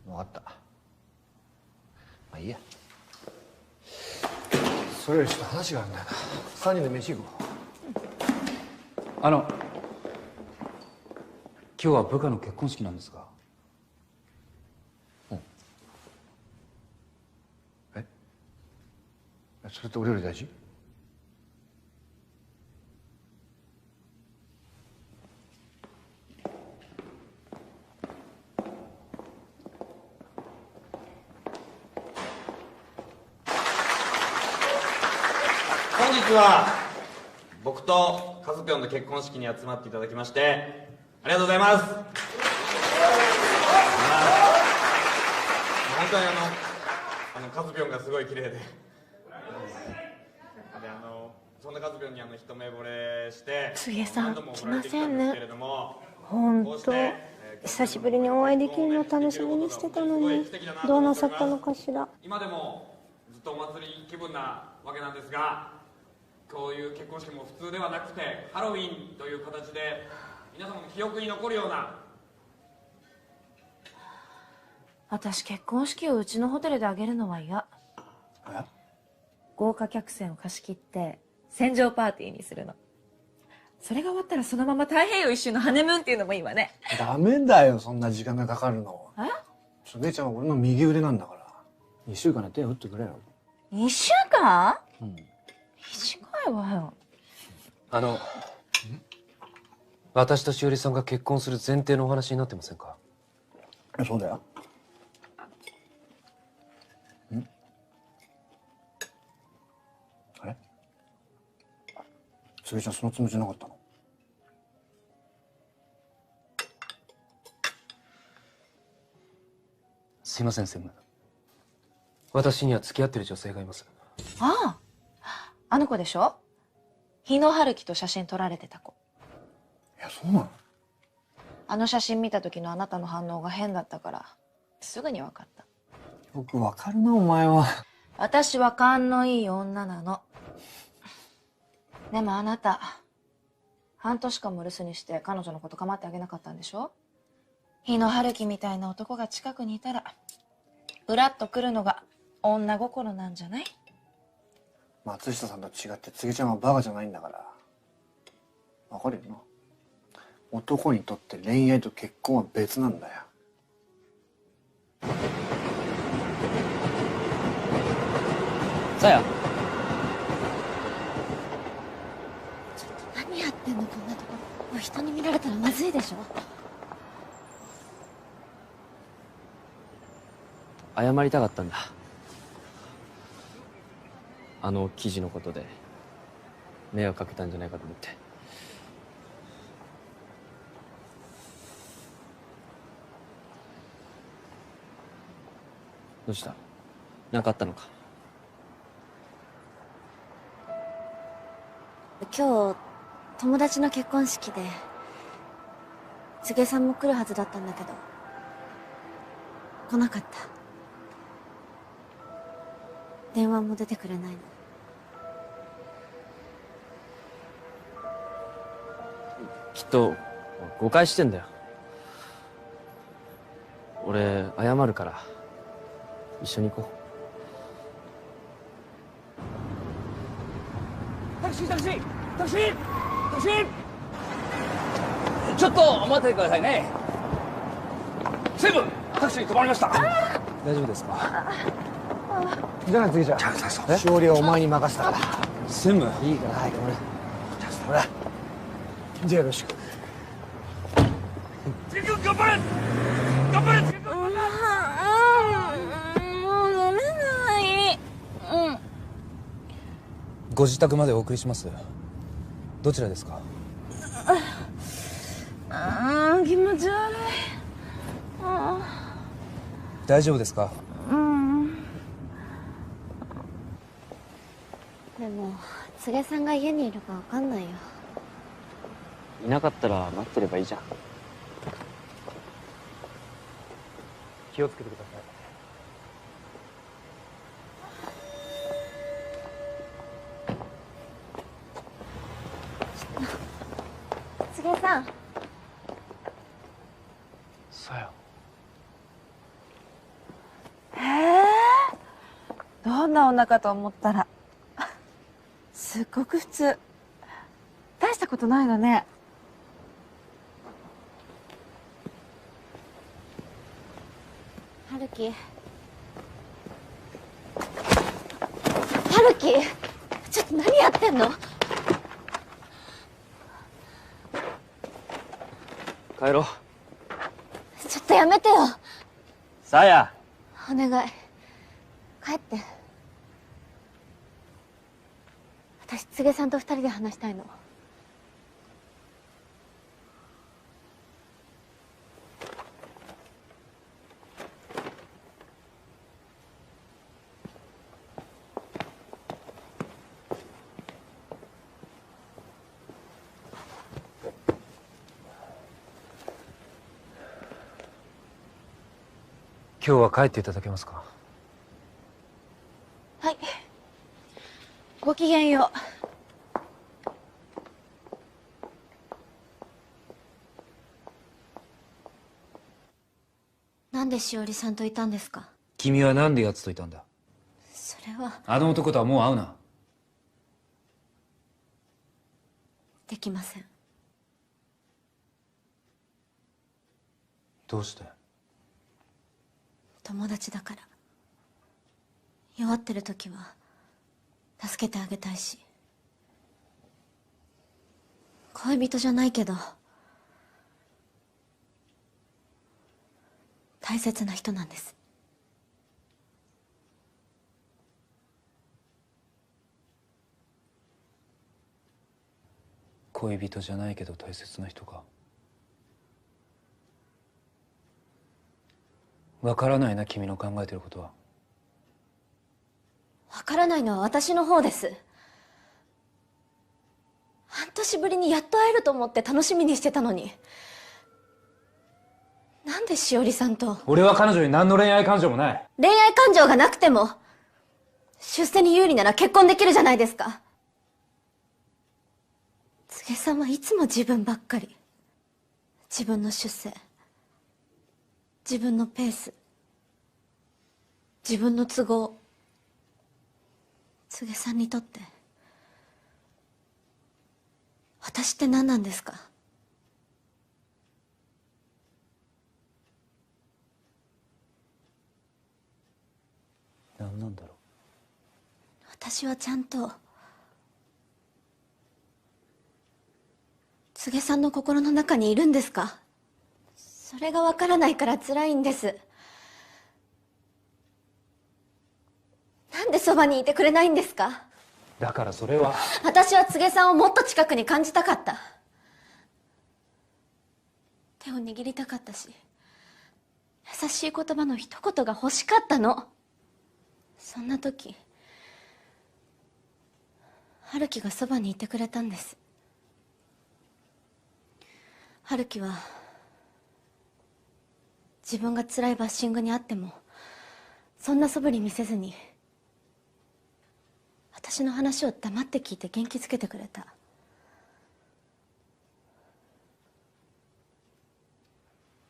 分かった。まあいいや。それよりちょっと話があるんだよな。3人で飯行こ今日は部下の結婚式なんですが。それって俺より大事？本日は僕とカズピョンの結婚式に集まっていただきましてありがとうございます。本当にカズピョンがすごい綺麗で、そんなカズピョンに一目惚れしてつげさん何度も来来られてきたませんねんですけれども、ほんと久しぶりにお会いできるの楽しみにしてたのにどうなさったのかしら。今でもずっとお祭り気分なわけなんですが、こういう結婚式も普通ではなくてハロウィンという形で皆様の記憶に残るような。私結婚式をうちのホテルで挙げるのは嫌。豪華客船を貸し切って船上パーティーにするの。それが終わったらそのまま太平洋一周のハネムーンっていうのもいいわね。ダメだよそんな時間がかかるの。姉ちゃんは俺の右腕なんだから2週間で手を打ってくれよ。2週間？短いわよ。私としおりさんが結婚する前提のお話になってませんか？そうだよ。あれ？つげちゃんそのつもりじゃなかったの？すいません専務。私には付き合ってる女性がいます。ああ、あの子でしょ？日野春樹と写真撮られてた子。いやそうなの？あの写真見た時のあなたの反応が変だったからすぐに分かった。よくわかるなお前は。私は勘のいい女なの。でもあなた半年間も留守にして彼女のこと構ってあげなかったんでしょ？日野春樹みたいな男が近くにいたらブラッと来るのが女心なんじゃない？松下さんと違ってつげちゃんはバカじゃないんだから。わかるよな。男にとって恋愛と結婚は別なんだよ。さや。何やってんのこんなところ。もう人に見られたらまずいでしょ。謝りたかったんだ。あの記事のことで迷惑かけたんじゃないかと思って。どうした？何かあったのか？今日友達の結婚式で柘植さんも来るはずだったんだけど来なかった。電話も出てくれないの。きっと誤解してんだよ。俺謝るから一緒に行こタクシータクシータクシータクシー、ちょっとお待っててくださいね。セブン、タクシー止まりました。大丈夫ですか？じゃあ次じゃあしおりはお前に任せたから。専務いいから早く乗れ。ほらじゃあよろしく。頑張れ頑張れ。もう飲めない。ご自宅までお送りします。どちらですか？気持ち悪い。大丈夫ですか？でも柘植さんが家にいるかわかんないよ。う。いなかったら待ってればいいじゃん。気をつけてください。柘植さん。さよ。どんな女かと思ったらすっごく普通。大したことないのね。春樹。春樹、ちょっと何やってんの？帰ろう。ちょっとやめてよ。さや。お願い帰って。私柘植さんと2人で話したいの。今日は帰っていただけますか？はい。ごきげんよう。なんでしおりさんといたんですか？君はなんで奴といたんだ？それはあの男とはもう会うな。できません。どうして？友達だから。弱ってる時は助けてあげたいし。恋人じゃないけど大切な人なんです。恋人じゃないけど大切な人か。わからないな、君の考えてることは。わからないのは私の方です。半年ぶりにやっと会えると思って楽しみにしてたのに、なんでしおりさんと。俺は彼女に何の恋愛感情もない。恋愛感情がなくても出世に有利なら結婚できるじゃないですか。柘植さんはいつも自分ばっかり。自分の出世、自分のペース、自分の都合。柘植さんにとって私って何なんですか？何なんだろう。私はちゃんと柘植さんの心の中にいるんですか？それがわからないから辛いんです。なんでそばにいてくれないんですか？だからそれは。私は柘植さんをもっと近くに感じたかった。手を握りたかったし、優しい言葉の一言が欲しかったの。そんな時春樹がそばにいてくれたんです。春樹は自分が辛いバッシングにあってもそんな素振り見せずに私の話を黙って聞いて元気づけてくれた。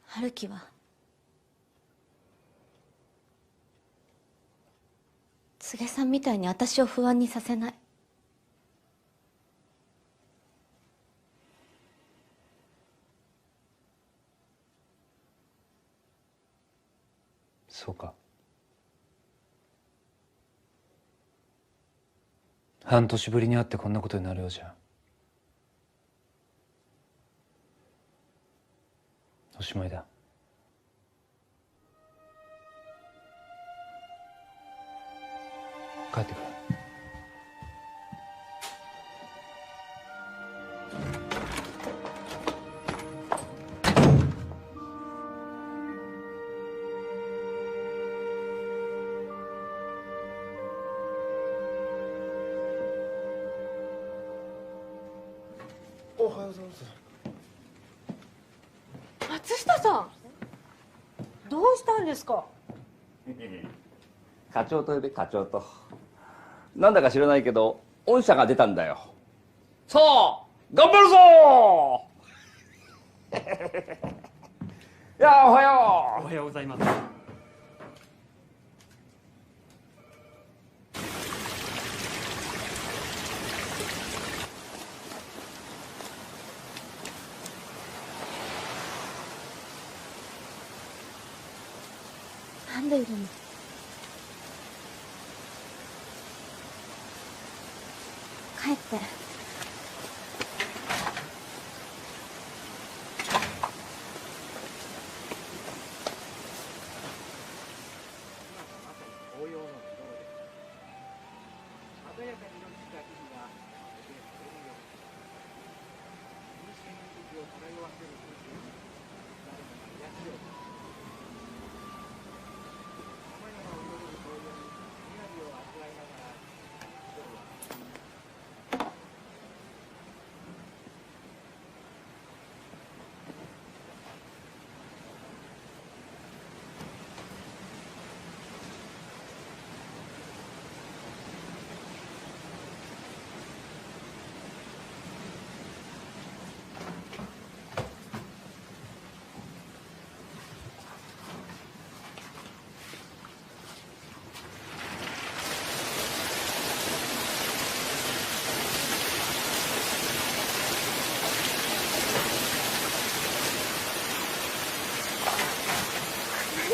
春樹は柘植さんみたいに私を不安にさせない。そうか。半年ぶりに会ってこんなことになるようじゃおしまいだ。帰ってくれ。おはようございます。松下さん、どうしたんですか？課長と呼べ、課長と。なんだか知らないけど御社が出たんだよ。さあ頑張るぞいやおはよう。おはようございます。なんでいるの？帰って。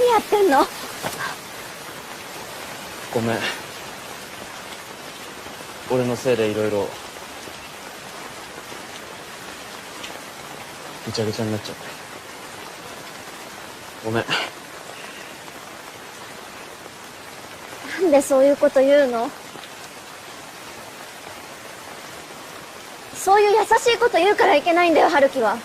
何やってんの？ごめん。俺のせいでいろいろぐちゃぐちゃになっちゃって。ごめん。なんでそういうこと言うの？そういう優しいこと言うからいけないんだよ、春樹は。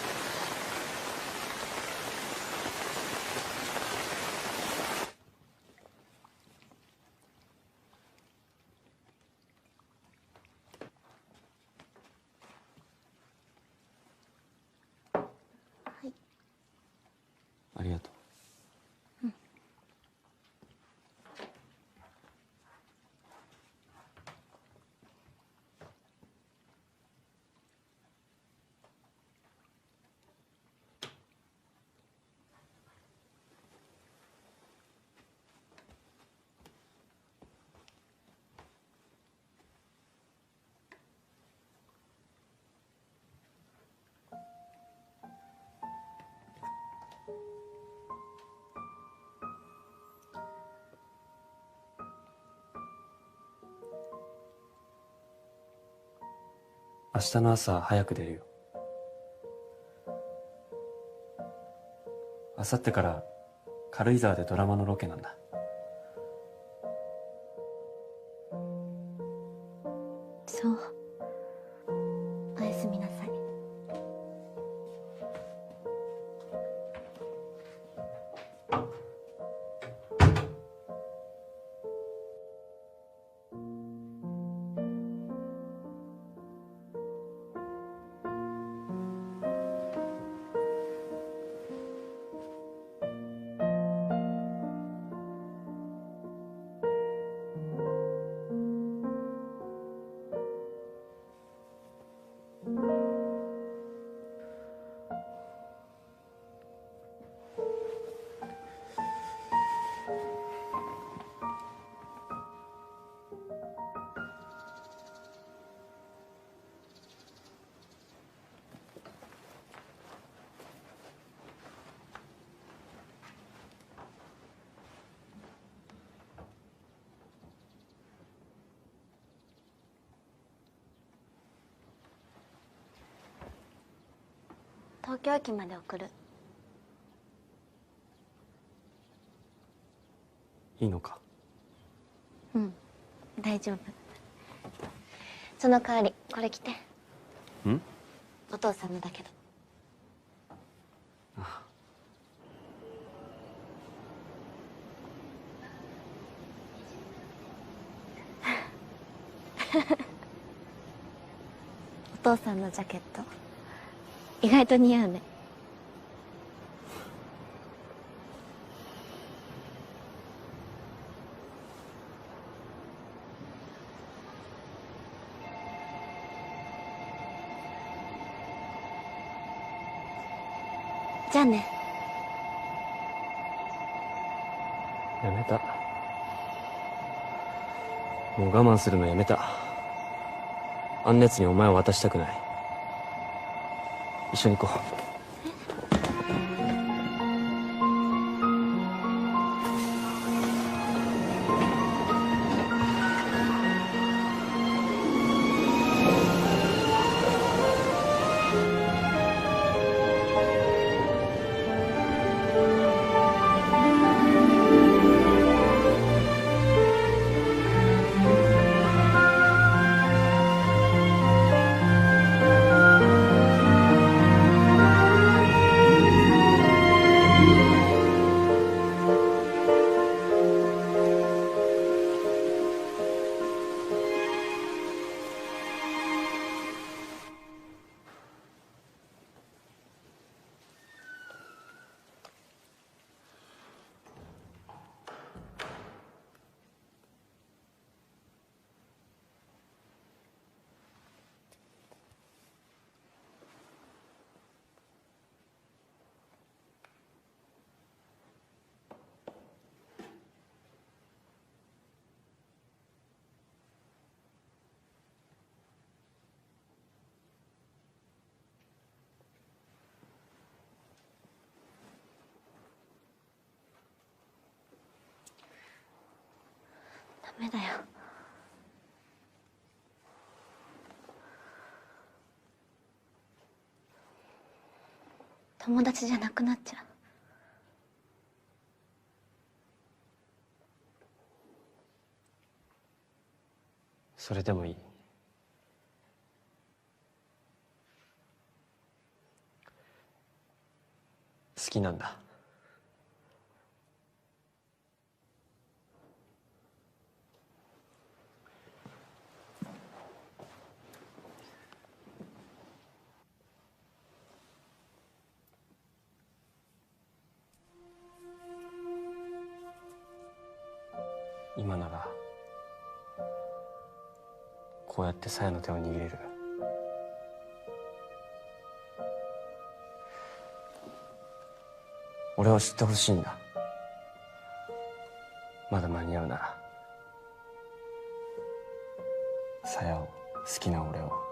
ありがとう。明日の朝早く出るよ。明後日から軽井沢でドラマのロケなんだ。そう。おやすみなさい。東京駅まで送る。いいのか？うん、大丈夫。その代わりこれ着て。ん？お父さんのだけど。お父さんのジャケット意外と似合うね。じゃあね。やめた。もう我慢するのやめた。あんな奴にお前を渡したくない。一緒に行こう。ダメだよ。友達じゃなくなっちゃう。それでもいい。好きなんだ。今ならこうやって鞘の手を握れる。俺を知ってほしいんだ。まだ間に合うなら鞘を、好きな俺を。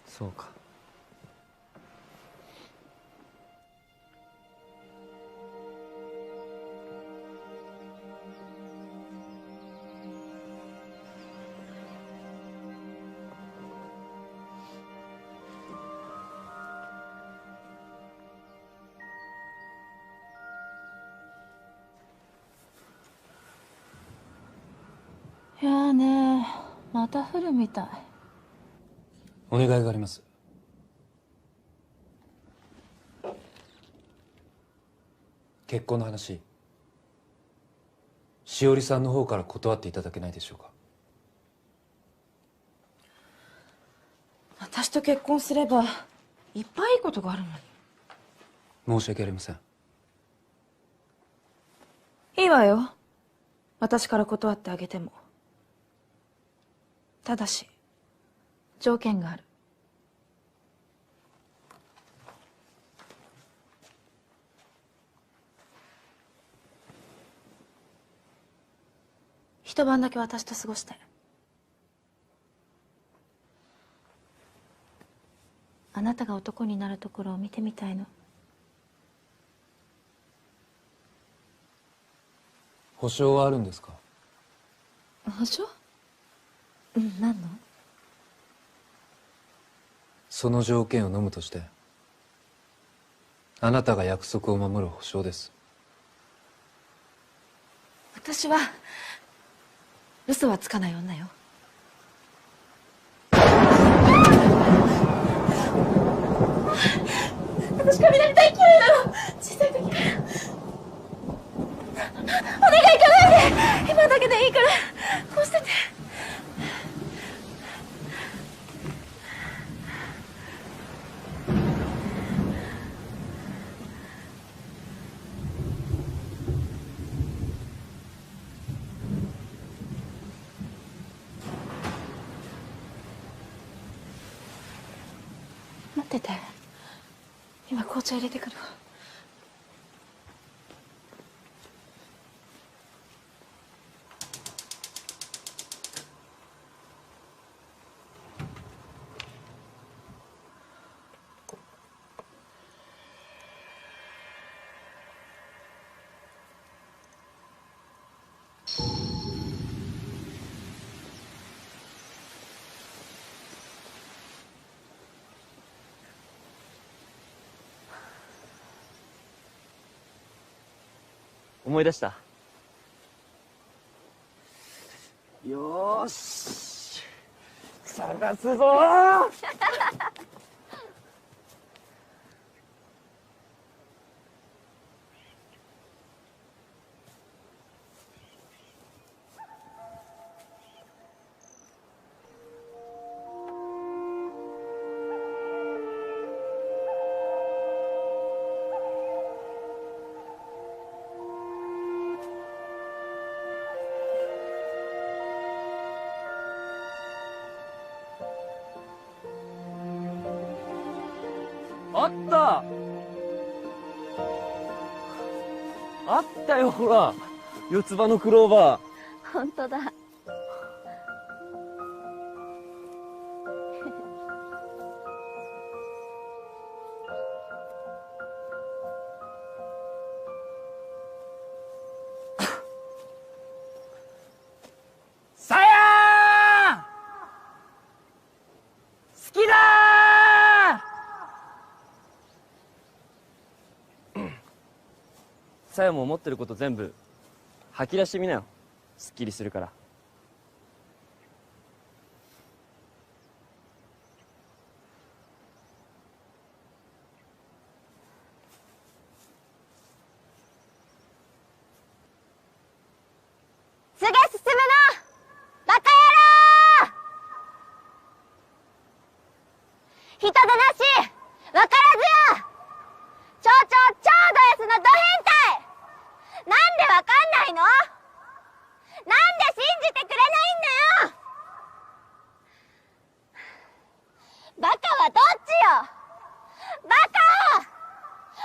そうか。いやーね、また降るみたい。お願いがあります。結婚の話、しおりさんの方から断っていただけないでしょうか。私と結婚すればいっぱいいいことがあるのに。申し訳ありません。いいわよ。私から断ってあげても。ただし条件がある。一晩だけ私と過ごして。あなたが男になるところを見てみたいの。保証はあるんですか？保証？うん、何の？その条件を飲むとしてあなたが約束を守る保証です。私は嘘はつかない女よ。私雷大嫌いなの、小さい時から。お願い行かないで、今だけでいいからこうしてて。待ってて、今紅茶入れてくるわ。思い出した。よーし探すぞーあったあったよ、ほら四つ葉のクローバ本当だ。さやー好きだー。さやも思ってること全部吐き出してみなよ。すっきりするから。すげ進むのバカ野郎、人でなし分からずよ、超ド S のド変態、なんでわかんないの？なんで信じてくれないんだよ。バカはどっちよ、バカ、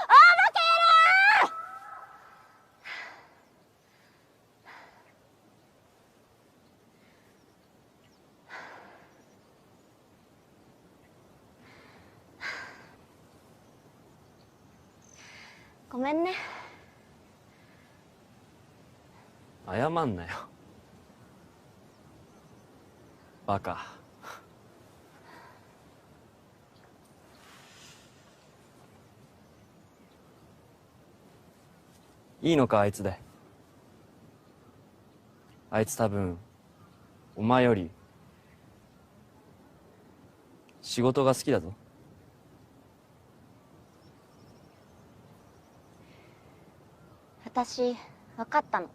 大バカ野郎。ごめんね。謝んなよ、バカ。いいのか、あいつで。あいつ多分お前より仕事が好きだぞ。私分かったの。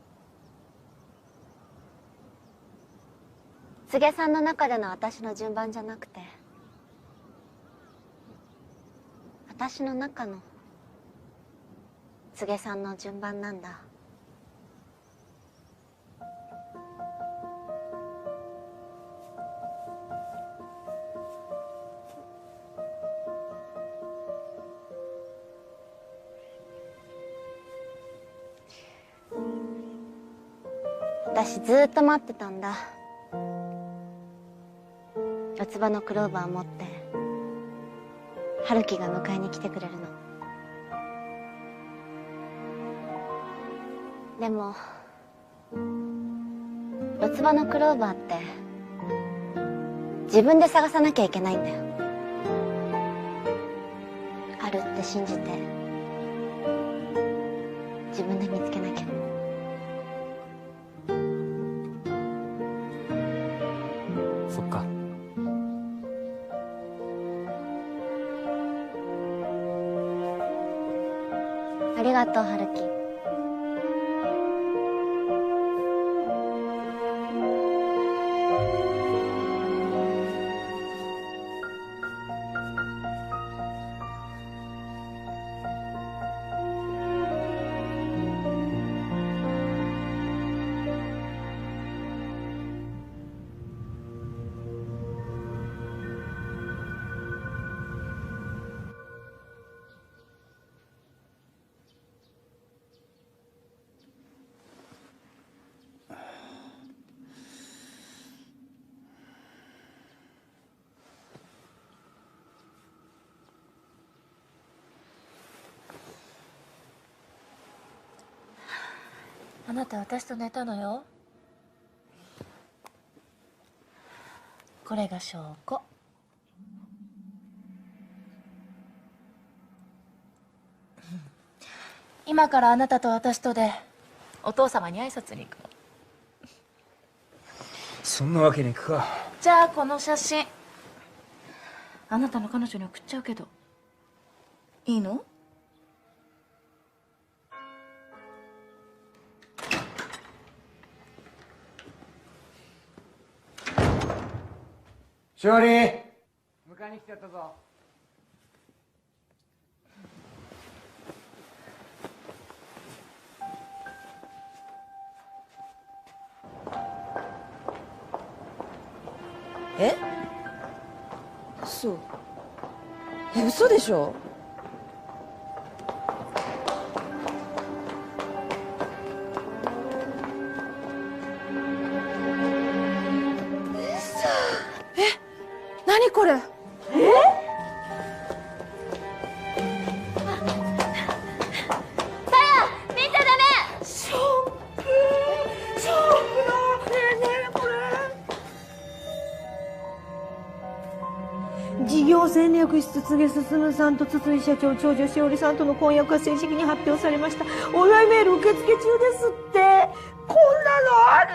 柘植さんの中での私の順番じゃなくて、私の中の柘植さんの順番なんだ。私ずっと待ってたんだ。四つ葉のクローバー持って春樹が迎えに来てくれるの。でも四つ葉のクローバーって自分で探さなきゃいけないんだよ。あるって信じて自分で見つけなきゃ。そっか。ありがとう春樹。あなた私と寝たのよ。これが証拠。今からあなたと私とでお父様に挨拶に行くの。そんなわけにいくか。じゃあこの写真あなたの彼女に送っちゃうけどいいの？しおり、迎えに来てやったぞ。え？嘘。嘘でしょ？何これ？事業戦略室柘植進さんと筒井社長、長女しおりさんとの婚約が正式に発表されました。お祝いメール受付中ですって。こんなのある？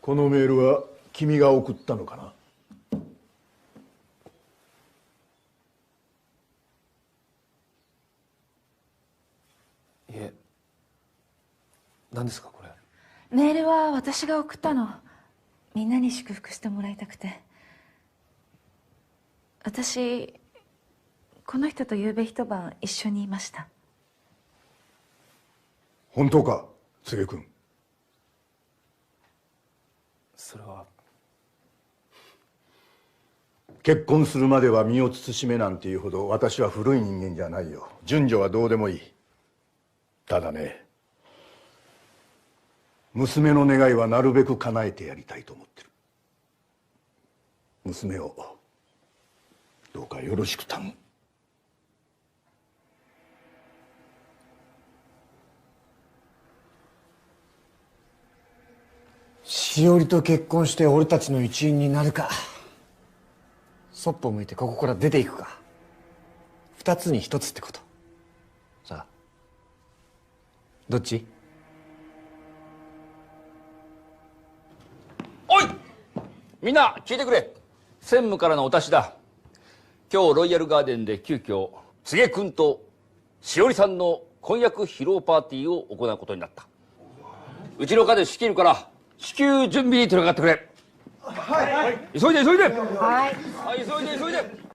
このメールは君が送ったのかな？いえ、何ですかこれ？メールは私が送ったの。みんなに祝福してもらいたくて。私この人と夕べ一晩一緒にいました。本当か、柘植君？それは。結婚するまでは身を慎めなんていうほど私は古い人間じゃないよ。順序はどうでもいい。ただね、娘の願いはなるべく叶えてやりたいと思ってる。娘をどうかよろしく頼む。しおりと結婚して俺たちの一員になるか、そっぽ向いてここから出ていくか、二つに一つってこと。さあどっち？おい、みんな聞いてくれ。専務からのお達しだ。今日ロイヤルガーデンで急遽柘植君としおりさんの婚約披露パーティーを行うことになった。うちの課で仕切るから至急準備に取り掛かってくれ。はい、急いで急いで。はい、急いで急いで。